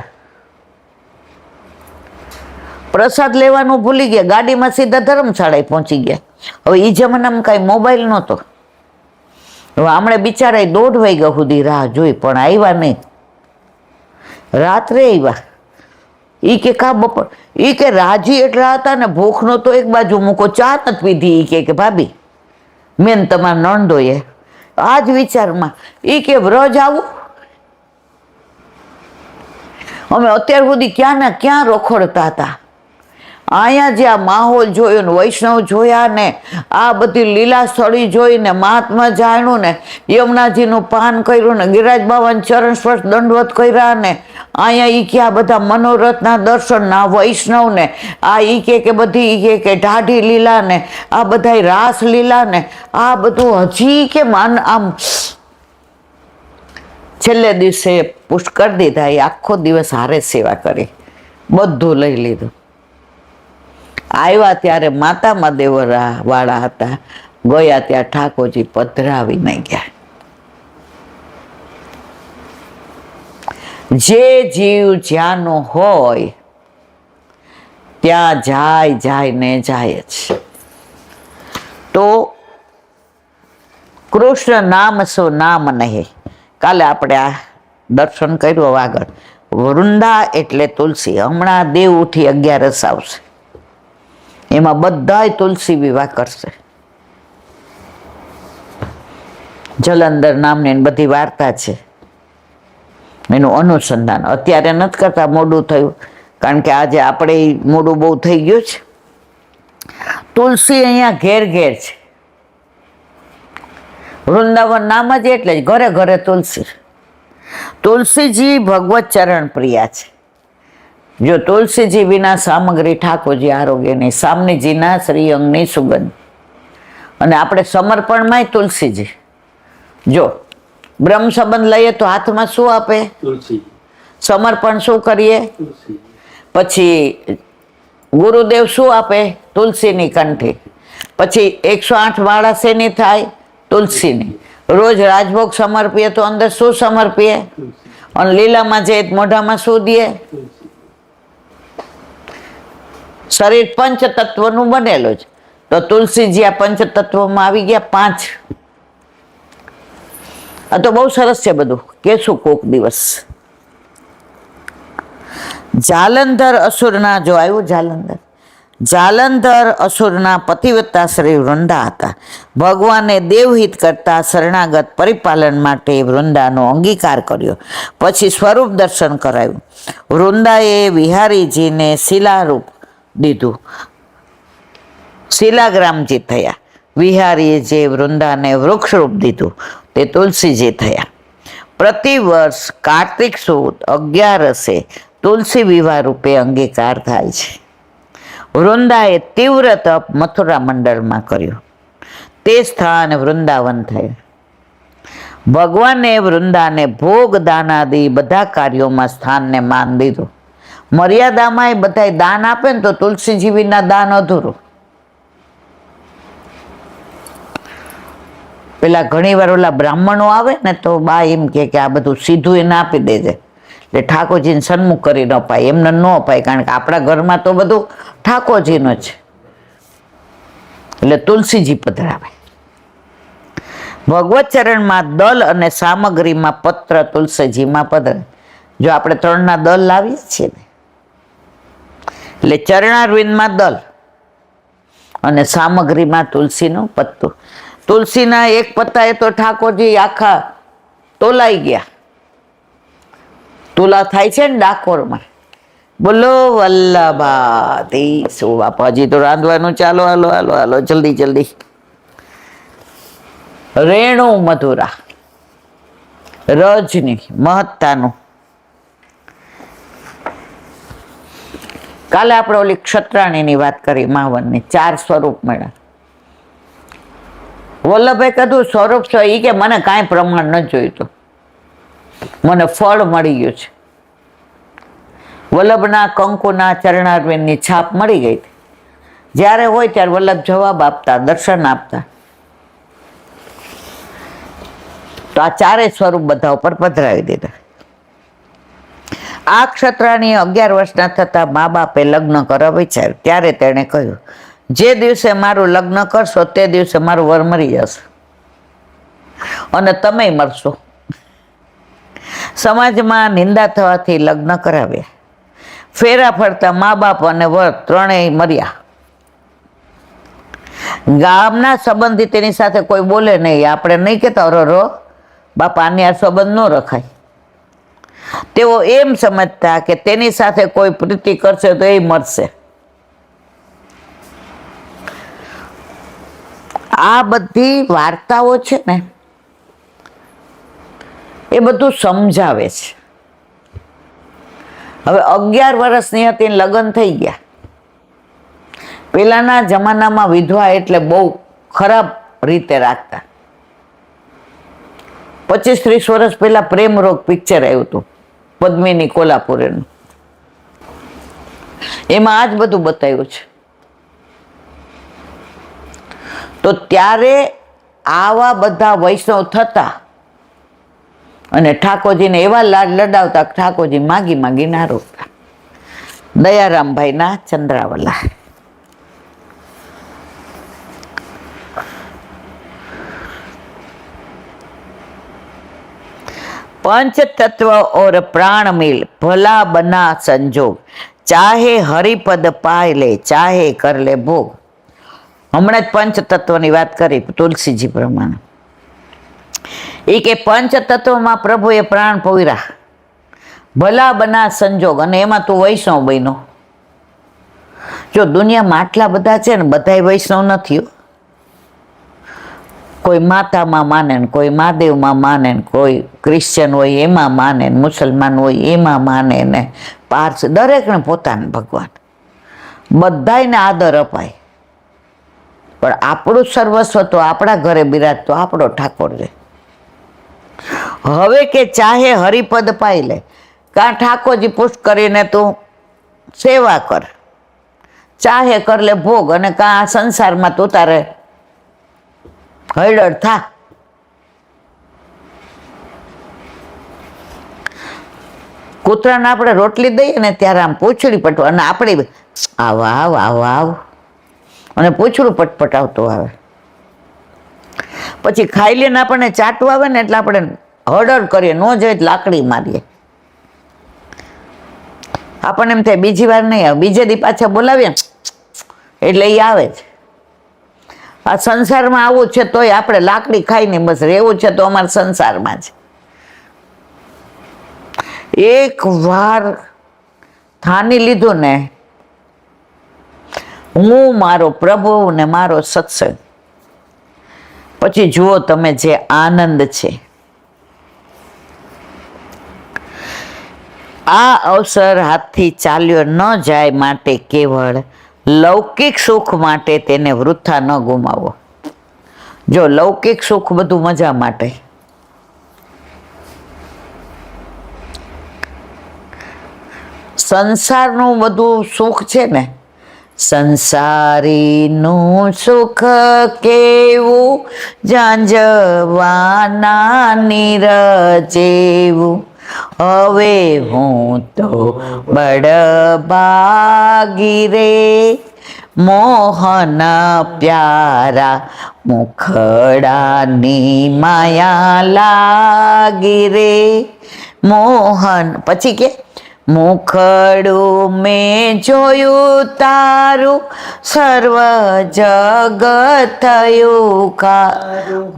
પ્રસાદ લેવાનું ભૂલી ગયા ગાડીમાં સીધા ધર્મશાળાએ પહોંચી ગયા હવે એ જમાનામાં કાંઈ મોબાઈલ નહોતો હવે હમણાં બિચારા 1:30 વાગ્યા સુધી રાહ જોઈ પણ આવ્યા નહીં રાત્રે આવ્યા એ કે કા બપોર એ કે રાજી એટલા હતા ને ભૂખનો તો એક બાજુ મૂકો ચા નથી પીધી એ કે ભાભી મેન તમારા નણંદોએ આ જ વિચારમાં એ કે વ્રજ આવું અમે અત્યાર સુધી ક્યાં ને ક્યાં રખડતા હતા અહીંયા જે આ માહોલ જોયો ને વૈષ્ણવ જોયા ને આ બધી લીલા સ્થળી જોઈને મહાત્મા જાણ્યું ને યમુનાજીનું પાન કર્યું ને ગિરિરાજ બાબાને ચરણ સ્પર્શ દંડવત કર્યા ને અહીંયા ઈ કે આ બધા મનોરથના દર્શન ના વૈષ્ણવ ને આ ઈ કે બધી ઈ કે ઢાઢી લીલા ને આ બધા રાસ લીલા ને આ બધું હજી કે માન આમ છેલ્લે દિવસે પુષ્ટ કરી દીધા એ આખો દિવસ હારે સેવા કરી બધું લઈ લીધું આવ્યા ત્યારે માતા મદેવરા વાળા હતા ગયા ત્યાં ઠાકોરજી પધરાવી નહીં ગયા જે જીવ જ્યાંનો હોય ત્યાં જાય ને જાય જ તો કૃષ્ણ નામ સો નામ નહીં કાલે આપણે આ દર્શન કર્યું આગળ વૃંદા એટલે તુલસી હમણાં દેવ ઉઠી 11 આવશે એમાં બધાય તુલસી વિવાહ કરશે જલંધર નામની બધી વાર્તા છે એનું અનુસંધાન અત્યારે નથી કરતા મોડું થયું કારણ કે આજે આપણે મોડું બહુ થઈ ગયું છે તુલસી અહીંયા ઘેર ઘેર છે વૃંદાવન નામ જ એટલે જ ઘરે ઘરે તુલસી તુલસીજી ભગવત ચરણ પ્રિયા છે જો તુલસીજી વિના સામગ્રી ઠાકોરજી આરોગ્યની સામનીજીના શ્રી અંગની સુગંધ અને આપણે સમર્પણમાંય તુલસીજી જો બ્રહ્મ સંબંધ લઈએ તો હાથમાં શું આપે તુલસી સમર્પણ શું કરીએ તુલસી પછી ગુરુદેવ શું આપે તુલસીની કંઠી પછી 108 માળા શેની થાય તુલસીની રોજ રાજભોગ સમર્પીએ તો અંદર શું સમર્પીએ અને લીલામાં જે મોઢામાં શું દે શરીર પંચતત્વનું બનેલું છે તો તુલસીજી આ પંચતત્વમાં આવી ગયા 5 આ તો બહુ સરસ છે બધું કેશું કોક દિવસ જાલંધર અસુરના જો આવ્યું જાલંધર અસુરના પતિવ્રતા શ્રી વૃંદા હતા ભગવાને દેવહિત કરતા શરણાગત પરિપાલન માટે વૃંદાનો અંગીકાર કર્યો પછી સ્વરૂપ દર્શન કરાયું વૃંદાએ વિહારીજીને શિલારૂપ દીધું શિલાગ્રામજી થયા વિહારીએ જે વૃંદાને વૃક્ષરૂપ દીધું તે તુલસીજી થયા પ્રતિવર્ષ કાર્તિક સુદ 11 તુલસી વિવાહ રૂપે અંગીકાર થાય છે વૃંદાએ તીવ્ર તપ મથુરા મંડળમાં કર્યું તે સ્થાન વૃંદાવન થયું ભગવાને વૃંદાને ભોગ દાનાદિ બધા કાર્યોમાં સ્થાનને માન દીધું મર્યાદામાં એ બધા દાન આપે ને તો તુલસીજી વિના દાન અધૂરું પેલા ઘણી વાર ઓલા બ્રાહ્મણો આવે ને તો બા એમ કે આ બધું સીધું એને આપી દેજે એટલે ઠાકોરજીને સન્મુખ કરી ન અપાય એમને ન અપાય કારણ કે આપણા ઘરમાં તો બધું ઠાકોરજીનું છે એટલે તુલસીજી પધરાવે ભગવત ચરણમાં દલ અને સામગ્રીમાં પત્ર તુલસીજીમાં પધરાવે જો આપણે 3ના દલ લાવીએ છીએ ને, એટલે ચરણારવિંદમાં દલ અને સામગ્રીમાં તુલસીનું પત્તું. તુલસીના એક પત્તાએ તો ઠાકોરજી આખા તોલાઈ ગયા. તુલા થાય છે ને ડાકોરમાં. બોલો વલ્લભાધીશ બાપા. હજી તો રાંધવાનું. ચાલો હાલો હાલો હાલો જલ્દી જલ્દી. રેણુ મધુરા, રજની મહત્તાનું. કાલે આપણે ઓલી ક્ષત્રાણીની વાત કરી, માવનની 4 સ્વરૂપ મળ્યા. વલ્લભે કીધું સ્વરૂપ છે એ કે મને કાંઈ પ્રમાણ ન જોઈતું, મને ફળ મળી ગયું છે. વલ્લભના કંકુના ચરણારવિંદની છાપ મળી ગઈ હતી. જ્યારે હોય ત્યારે વલ્લભ જવાબ આપતા, દર્શન આપતા. તો આ 4 સ્વરૂપ બધા ઉપર પધરાવી દીધા. આ ક્ષત્રાણીએ 11 વર્ષના થતા મા બાપે લગ્ન કરવા વિચાર્યું. ત્યારે તેણે કહ્યું, જે દિવસે મારું લગ્ન કરશો તે દિવસે મારું વર મરી જશે અને તમે મરશો. સમાજમાં નિંદા થવાથી લગ્ન કરાવ્યા. ફેરા ફરતા મા બાપ અને વર ત્રણેય મર્યા. ગામના સંબંધી તેની સાથે કોઈ બોલે નહીં. આપણે નહીં કહેતા રો બાપા આની આ સંબંધ ન રખાય. તેઓ એમ સમજતા કે તેની સાથે કોઈ પ્રીતિ કરશે તો એ મરશે. આ બધી વાર્તાઓ છે ને એ બધું સમજાવે છે. હવે 11 વર્ષની હતી, લગ્ન થઈ ગયા. પેલાના જમાનામાં વિધવા એટલે બહુ ખરાબ રીતે રાખતા. 25-30 વર્ષ પહેલા પ્રેમ રોગ પિક્ચર આવ્યું હતું, પદ્મિની કોલ્હાપુરેનું. એમાં આ જ બધું બતાવ્યું છે. તો ત્યારે આવા બધા વૈષ્ણવ થતા અને ઠાકોરજીને એવા લાડ લડાવતા, ઠાકોરજી માગી માગી ના રોકતા. દયારામભાઈના ચંદ્રાવલા. पंच तत्व और प्राण मिल भला बना संजोग, चाहे हरिपद पाय ले चाहे कर ले भोग. हमने पंच तत्व की बात करी तुलसीजी प्रमाण. એ કે પંચ તત્વમાં પ્રભુએ પ્રાણ પવિરા, ભલા બના સંજોગ, અને એમાં તું વૈષ્ણવ બન્યો. જો દુનિયામાં આટલા બધા છે ને, બધા વૈષ્ણવ નથી. કોઈ માતામાં માને ને, કોઈ મહાદેવમાં માને ને, કોઈ ક્રિશ્ચન હોય એમાં માને ને, મુસલમાન હોય એમાં માને ને, પારસ, દરેકને પોતાને ભગવાન. બધાને આદર અપાય. પણ આપણું સર્વસ્વ તો આપણા ઘરે બિરાજતો આપણો ઠાકોર છે. હવે કે ચાહે હરિપદ પાઈ લે, કાં ઠાકોરજી પુષ્ટ કરીને તું સેવા કર, ચાહે કર લે ભોગ, અને કાં સંસારમાં તું તારે હૈડળ થા. કૂતરાને આપણે રોટલી દઈએ ને ત્યારે આમ પૂંછડી પટવા, અને આપણે આવ આવ આવ આવ અને પૂંછડું પટપટાવતું આવે. પછી ખાઈ લઈને આપણને ચાટવું આવે ને એટલે આપણે હળડ કરીએ, ન જાય લાકડી મારીએ. આપણને એમ થાય બીજી વાર નહીં આવે, બીજે દી પાછા બોલાવીએ એટલે એ આવે છે. આ સંસારમાં આવું છે તોય આપણે લાકડી ખાઈને બસ રહેવું છે તો અમારા સંસારમાં છે. એક વાર થાની લીધું ને, હું મારો પ્રભુ ને મારો સત્સંગ, પછી જુઓ તમે જે આનંદ છે. આ અવસર હાથથી ચાલ્યો ન જાય માટે કેવળ લૌકિક સુખ માટે તેને વૃથા ન ગુમાવો. જો લૌકિક સુખ બધું મજા માટે, સંસારનું બધું સુખ છે ને, સંસારીનું સુખ કેવું ઝાંઝવાના નીરજેવું, હવે હું તો બડભાગી રે મોહન પ્યારા મુખડાની માયા લાગી રે મોહન. પછી કે મુખડું મેં જોયું તારું સર્વ જગત થયું કારું.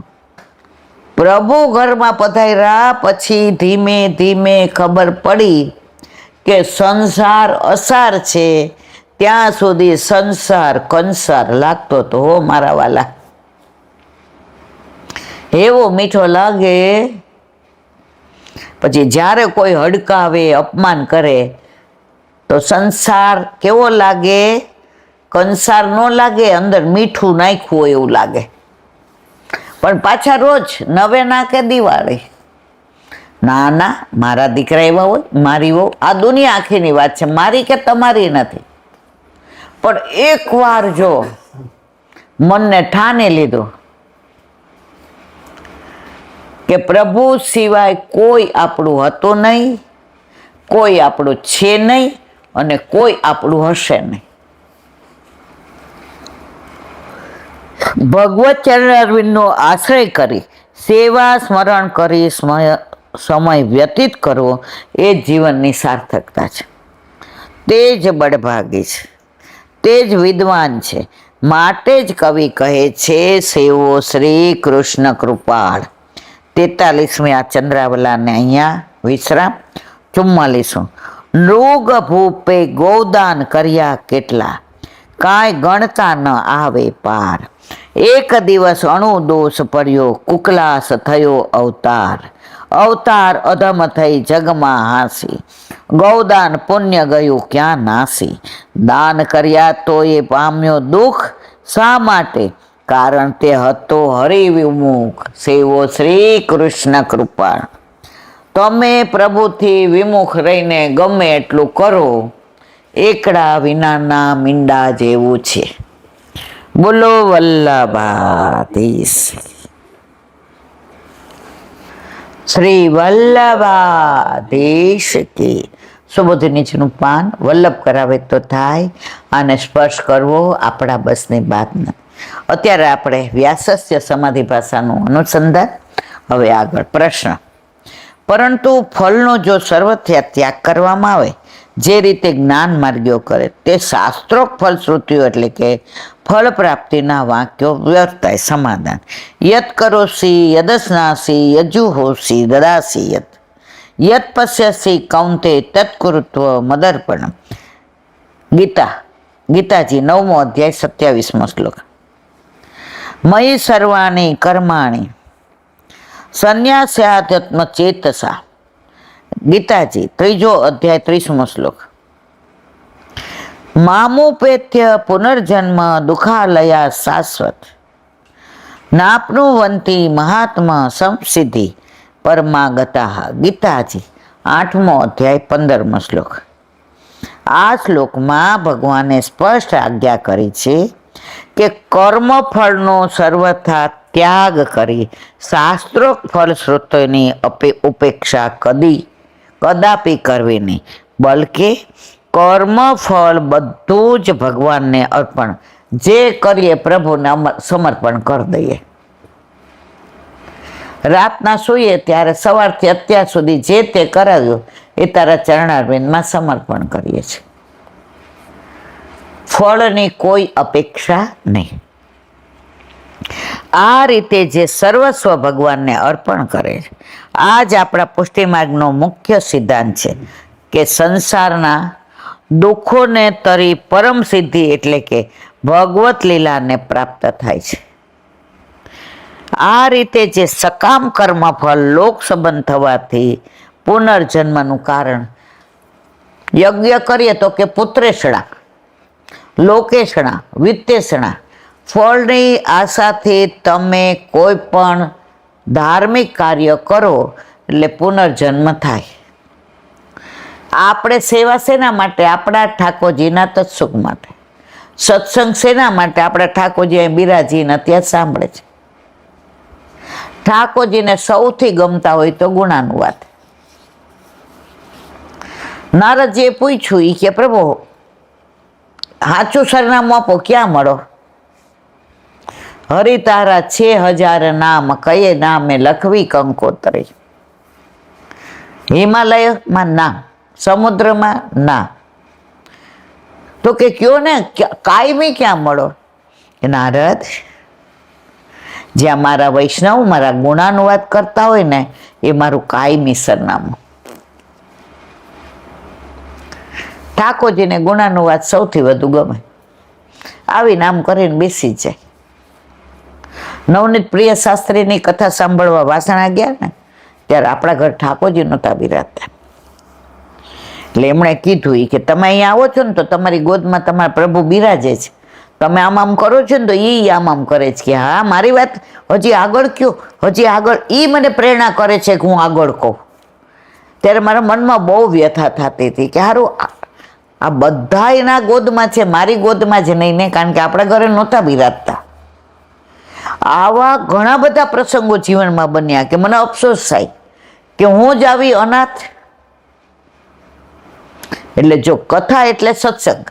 પ્રભુ ઘરમાં પધાર્યા પછી ધીમે ધીમે ખબર પડી કે સંસાર અસાર છે. ત્યાં સુધી સંસાર કંસાર લાગતો તો હો મારા વાલા. એવો મીઠો લાગે. પછી જ્યારે કોઈ હડકાવે અપમાન કરે તો સંસાર કેવો લાગે? કંસાર ન લાગે, અંદર મીઠું નાખ્યું હોય એવું લાગે. પણ પાછા રોજ નવે ના કે દિવાળી, ના ના મારા દીકરા એવા હોય, મારી વહુ, આ દુનિયા આખીની વાત છે, મારી કે તમારી નથી. પણ એકવાર જો મનને ઠાને લીધું કે પ્રભુ સિવાય કોઈ આપણું હતું નહીં, કોઈ આપણું છે નહીં અને કોઈ આપણું હશે નહીં. ભગવત ચરણ અરવિંદનો આશ્રય કરી સેવા સ્મરણ કરી સમય વ્યતીત કરવો એ જીવનની સાર્થકતા છે. તે જ બળભાગી છે, તે જ વિદ્વાન છે. માટે જ કવિ કહે છે સેવો શ્રી કૃષ્ણ કૃપાળ. 43મી આ ચંદ્રાવલાને અહીંયા વિશ્રામ. 44. નૃગ ભૂપે ગોદાન કર્યા કેટલા, કાંઈ ગણતા ન આવે પાર. એક દિવસ અણુ દોષ પડ્યો, કુકલાસ થયો અવતાર. અવતાર અધમ થઈ જગમાં હાંસી, ગૌદાન પુણ્ય ગયું ક્યાં નાસી. દાન કર્યા તો એ પામ્યો દુઃખ, શા માટે? કારણ તે હતો હરિવિમુખ. સેવો શ્રી કૃષ્ણ કૃપા. તમે પ્રભુથી વિમુખ રહીને ગમે એટલું કરો, એકડા વિનાના મીંડા જેવું છે. બોલો વલ્લભાધીશ. શ્રી વલ્લભાધીશ કી. સુબોધી નીચેનું પાન વલ્લભ કરાવે તો થાય, આને સ્પર્શ કરવો આપણા બસની વાત નથી. અત્યારે આપણે વ્યાસસ્ય સમાધિ ભાષાનું અનુસંધાન. હવે આગળ પ્રશ્ન. પરંતુ ફળનો જો સર્વથા ત્યાગ કરવામાં આવે, જે રીતે જ્ઞાન માર્ગીઓ કરે, તે શાસ્ત્રોક્ત ફલશ્રુતિઓ એટલે કે ફળ પ્રાપ્તિના વાક્યો વ્યર્થાય. સમાધાન. યત કરોસી યદસ્નાસી યજુહોસી દદાસી યત યત પશ્યસી કૌંતે તત્કુરુત્વ મદર્પણમ. ગીતાજી 9મો અધ્યાય 27મો શ્લોક. મયી સર્વાણી કર્માણી સંન્યાસ્યાત્મ ચેતસા. ગીતાજી 3જો અધ્યાય 30મો શ્લોક. મામુપેત્ય પુનર્જન્મ દુઃખાલયા શાશ્વત, નાપનુવંતી મહાત્મા સંસિદ્ધિ પરમાગતા. ગીતાજી 8મો અધ્યાય 15મો શ્લોક. આ શ્લોકમાં ભગવાને સ્પષ્ટ આજ્ઞા કરી છે કે કર્મફળનો સર્વથા ત્યાગ કરી શાસ્ત્રોક્ત ફલશ્રુતિની ઉપેક્ષા કદાપી કરવી નહીં, બલકે કર્મફળ બધું જ ભગવાનને અર્પણ, જે કરીએ પ્રભુને સમર્પણ કરી દઈએ. રાતના સૂઈએ ત્યારે સવારથી અત્યાર સુધી જે તે કરાવ્યું એ તારા ચરણારવિંદમાં સમર્પણ કરીએ છીએ. ફળની કોઈ અપેક્ષા નહીં. આ રીતે જે સર્વસ્વ ભગવાનને અર્પણ કરે છે, આ જ આપણા પુષ્ટિમાર્ગનો મુખ્ય સિદ્ધાંત છે કે સંસારના દુઃખોને તરી પરમ સિદ્ધિ એટલે કે ભગવત લીલાને પ્રાપ્ત થાય છે. આ રીતે જે સકામ કર્મ ફળ લોક સંબંધ થવાથી પુનર્જન્મનું કારણ, યજ્ઞ કરીએ તો કે પુત્રેષણા, લોકેષણા, વિત્તેષણા, ફળની આશાથી તમે કોઈ પણ ધાર્મિક કાર્ય કરો એટલે પુનર્જન્મ થાય. આપણે સેવા શેના માટે? આપણા ઠાકોરજીના તત્સુખ માટે. સત્સંગ શેના માટે? આપણા ઠાકોરજી અહીં બિરાજીને અત્યારે સાંભળે છે. ઠાકોરજીને સૌથી ગમતા હોય તો ગુણાનું વાત. નારદજીએ પૂછ્યું, એ કે પ્રભુ સાચું સરનામું આપો, ક્યાં મળો? હરિ તારા 6000 નામ, કયે નામે લખવી કંકોત્રી. હિમાલયમાં ના, સમુદ્રમાં ના. તો કે કયો ને કાયમી ક્યાં મળો? નારદ, જ્યાં મારા વૈષ્ણવ મારા ગુણાનુવાદ કરતા હોય ને એ મારું કાયમી સરનામું. ઠાકોરજીને ગુણાનુવાદ સૌથી વધુ ગમે. આવી નામ કરીને બેસી જાય. નવનીત પ્રિય શાસ્ત્રીની કથા સાંભળવા વાસણા ગયા ને ત્યારે આપણા ઘર ઠાકોરજી નહોતા બિરાજતા. એટલે એમણે કીધું કે તમે અહીંયા આવો છો ને તો તમારી ગોદમાં તમારા પ્રભુ બિરાજે છે, તમે આમ કરો છો ને તો એ આમ કરે છે. કે હા, મારી વાત હજી આગળ કયો, હજી આગળ. એ મને પ્રેરણા કરે છે કે હું આગળ કહું. ત્યારે મારા મનમાં બહુ વ્યથા થતી હતી કે સારું આ બધા એના ગોદમાં છે, મારી ગોદમાં જ નહીં ને, કારણ કે આપણા ઘરે નહોતા બિરાજતા. આવા ઘણા બધા પ્રસંગો જીવનમાં બન્યા કે મને અફસોસ થાય કે હું જ આવી અનાથ. એટલે જો કથા એટલે સત્સંગ,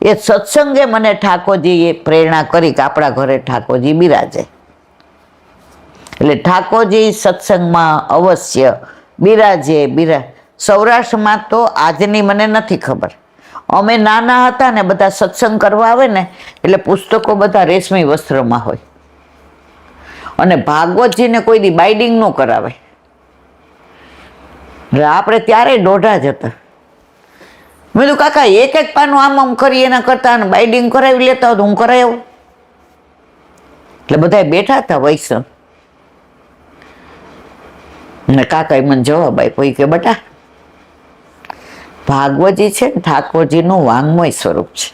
એ સત્સંગે મને ઠાકોરજીએ પ્રેરણા કરી કે આપણા ઘરે ઠાકોરજી બિરાજે. એટલે ઠાકોરજી સત્સંગમાં અવશ્ય બિરાજે. સૌરાષ્ટ્રમાં તો આજની મને નથી ખબર. અમે નાના હતા ને બધા સત્સંગ કરવા આવે ને એટલે પુસ્તકો બધા રેશમી વસ્ત્રમાં હોય અને ભાગવતજીને કોઈ દી બાઇડિંગ ન કરાવે. આપણે ત્યારે દોઢા જ હતા. મેં કીધું કાકા એક એક પાનું આમ કરી એના કરતા બાઇડિંગ કરાવી લેતા હોય તો હું કરાવી આવું. એટલે બધા બેઠા હતા વૈષ્ણવ ને કાકાએ મને જવાબ આપ્યો કે બેટા ભાગવતજી છે ને ઠાકોરજીનું વાંગમય સ્વરૂપ છે.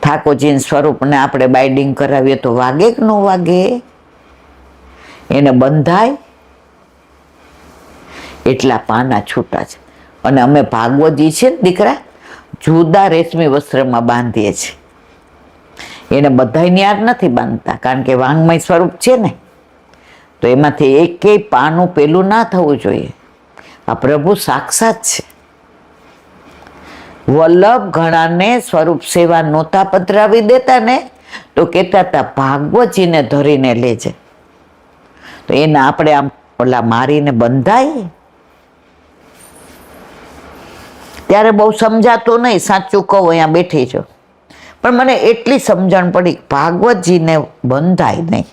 ઠાકોરજીના સ્વરૂપને આપણે બાઇડિંગ કરાવીએ તો વાગે કે ન વાગે? એને બંધાય એટલા પાના છૂટા છે. અને અમે ભાગવતજી છે ને દીકરા જુદા રેશમી વસ્ત્રમાં બાંધીએ છીએ. એને બધાની યાદ નથી બાંધતા કારણ કે વાંગમય સ્વરૂપ છે ને, તો એમાંથી એકેય પાનું પેલું ના થવું જોઈએ. આ પ્રભુ સાક્ષાત છે. વલ્લભ ઘણાને સ્વરૂપ સેવા નહોતા પધરાવી દેતા ને તો કહેતા હતા ભાગવતજીને ધરીને લેજે. તો એને આપણે આમ ઓલા મારીને બંધાય. ત્યારે બહુ સમજાતું નહીં, સાચું કહું અહીંયા બેઠી છું, પણ મને એટલી સમજણ પડી ભાગવતજીને બંધાય નહીં.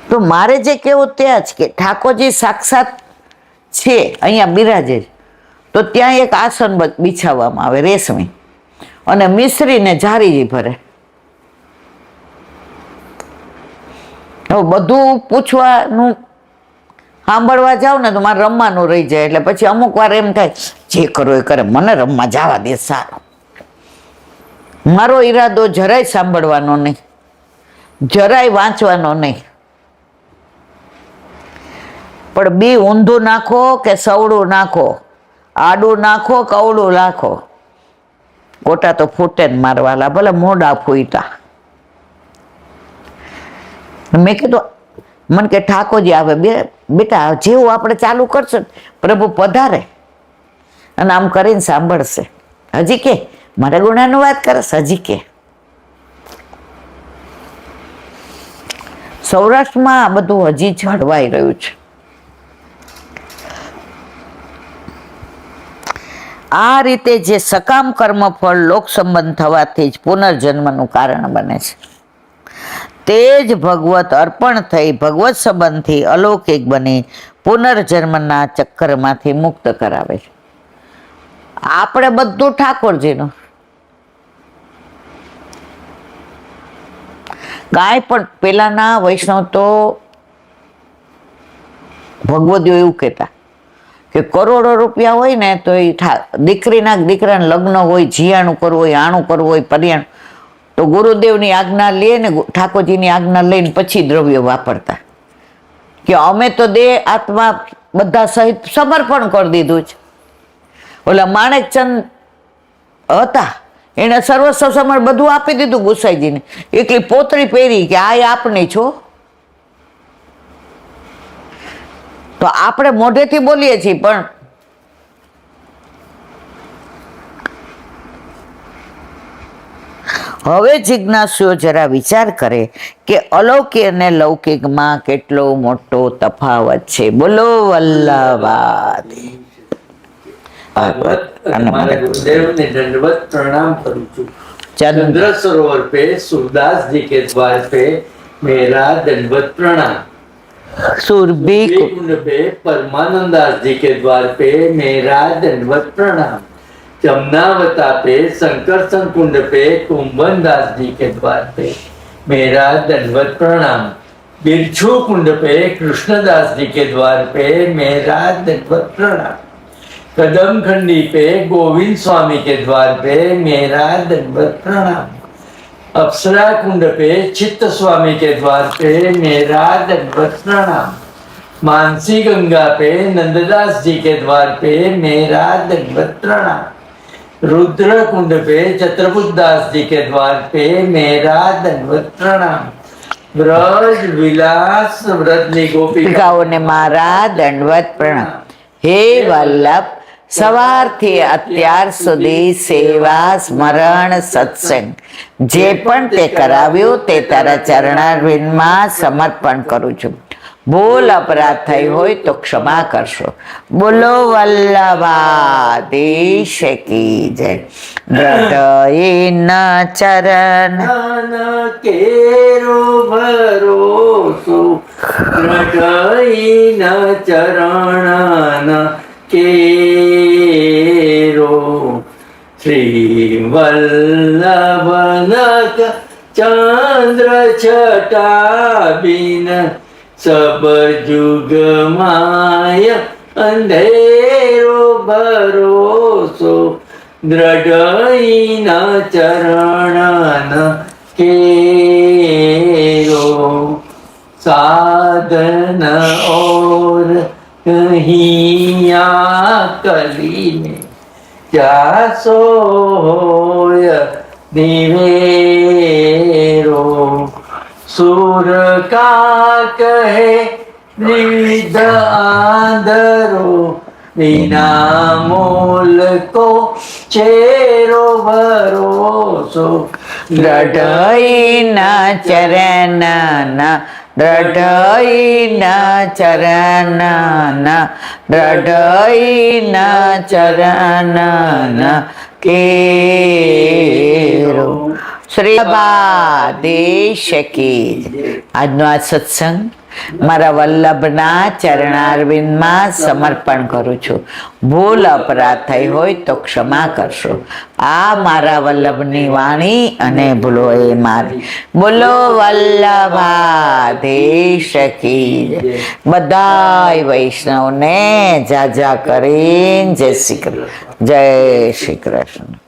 તો મારે જે કહેવું ત્યાં જ કે ઠાકોરજી સાક્ષાત છે, અહીંયા બિરાજે, તો ત્યાં એક આસન બિછાવવામાં આવે રેશમી અને મિશ્રીને ઝારી ભરે. હવે બધું પૂછવાનું સાંભળવા જાવ ને તો મારે રમવાનું રહી જાય. એટલે પછી અમુક વાર એમ થાય જે કરો એ કરે, મને રમવા જવા દે સારું. મારો ઈરાદો જરાય સાંભળવાનો નહીં, જરાય વાંચવાનો નહીં. પણ બી ઊંધું નાખો કે સવડું નાખો, આડું નાખો કવડું નાખો, કોટા તો ફૂટે ને મારવાલા, ભલે મોઢા ફૂટા. મેં કીધું મને કે ઠાકોરજી આવે બેટા, જેવું આપણે ચાલુ કરશું પ્રભુ પધારે અને આમ કરીને સાંભળશે. હજી કે મારા ગુણાનું વાત કરશ, હજી કે સૌરાષ્ટ્રમાં આ બધું હજી જળવાઈ રહ્યું છે. આ રીતે જે સકામ કર્મફળ લોક સંબંધ થવાથી જ પુનર્જન્મનું કારણ બને છે, તે જ ભગવત અર્પણ થઈ ભગવત સંબંધથી અલૌકિક બની પુનર્જન્મના ચક્કરમાંથી મુક્ત કરાવે છે. આપણે બધું ઠાકોરજીનું, કાંઈ પણ પેલાના વૈષ્ણવ તો ભગવદીઓ એવું કહેતા કે કરોડો રૂપિયા હોય ને તો એ દીકરાને લગ્ન હોય, જીયાણું કરવું હોય, આણું કરવું હોય, પરિયાણું, તો ગુરુદેવની આજ્ઞા લે ને ઠાકોરજીની આજ્ઞા લઈને પછી દ્રવ્ય વાપરતા. કે અમે તો દેહ આત્મા બધા સહિત સમર્પણ કરી દીધું છે. ઓલા માણેકચંદ હતા, એને સર્વસ્વ સમર્પણ બધું આપી દીધું ગુસાઈજીને, એકલી પોતળી પહેરી કે આ આપની છો. તો આપણે મોઢેથી બોલીએ છીએ પણ હવે જિજ્ઞાસુઓ જરા વિચાર કરે કે અલૌકિક અને લૌકિકમાં કેટલો મોટો તફાવત છે. બોલો વલ્લભાદ. અને મારા ગુરુદેવને दंडवत प्रणाम करूं છું. चंद्र सरोवर पे सूरदास जी के द्वार पे मेरा दंडवत प्रणाम. सुरभि कुंड पे परमानंदास जी के द्वार पे मेरा दंडवत प्रणाम. जमुनावता पे शंकरसन कुंड पे कुंभन दास जी के द्वार पे मेरा दंडवत प्रणाम. बिरछू कुंड पे कृष्णदास जी के द्वार पे मेरा दंडवत प्रणाम. कदम खंडी पे गोविंद स्वामी के द्वार पे मेरा दंडवत प्रणाम. अप्सरा कुंड पे चित्त स्वामी के द्वार पे मेरा दंडवत प्रणाम. मानसी गंगा पे नंददास जी के द्वार पे मेरा दंडवत प्रणाम. रुद्र कुंड पे छत्रपुत दास जी के द्वार पे मेरा दंडवत प्रणाम. ब्रज विलास व्रतनी गोपिकाओने मारा दंडवत प्रणाम. हे वल्लभ, સવારથી અત્યાર સુધી સેવા, સ્મરણ, સત્સંગ જે પણ તે કરાવ્યું તે તારા ચરણારવિંદમાં સમર્પણ કરું છું. ભૂલ અપરાધ થઈ હોય તો ક્ષમા કરશો. બોલો વલ્લભાધીશ કી જય. હૃદયના ચરણ કેરો ભરોસો, હૃદયના ચરણ केरो. श्री वल्लभनक चंद्र छटा बिन सब जुग माय अंधेरो भरोसो. दृढ़ चरण केरो. साधन और कहीं कली में जासो निवेरो. सुर का कहे निविध आंधरो, बिना मोल को चेरो भरोसो. દૃઢઈના ચરણના, દૃઢઈના ચરણના, દૃઢઈના ચરણના કેરો. શ્રી બાદેશ કી. આજનો આ સત્સંગ મારા વલ્લભના ચરણારવિંદમાં સમર્પણ કરું છું. ભૂલ અપરાધ થઈ હોય તો ક્ષમા કરશો. આ મારા વલ્લભની વાણી અને ભૂલો એ મારી. બોલો વલ્લભાધીશ કી. બધાય વૈષ્ણવને જાજા કરીને જય શ્રી કૃષ્ણ. જય શ્રી કૃષ્ણ.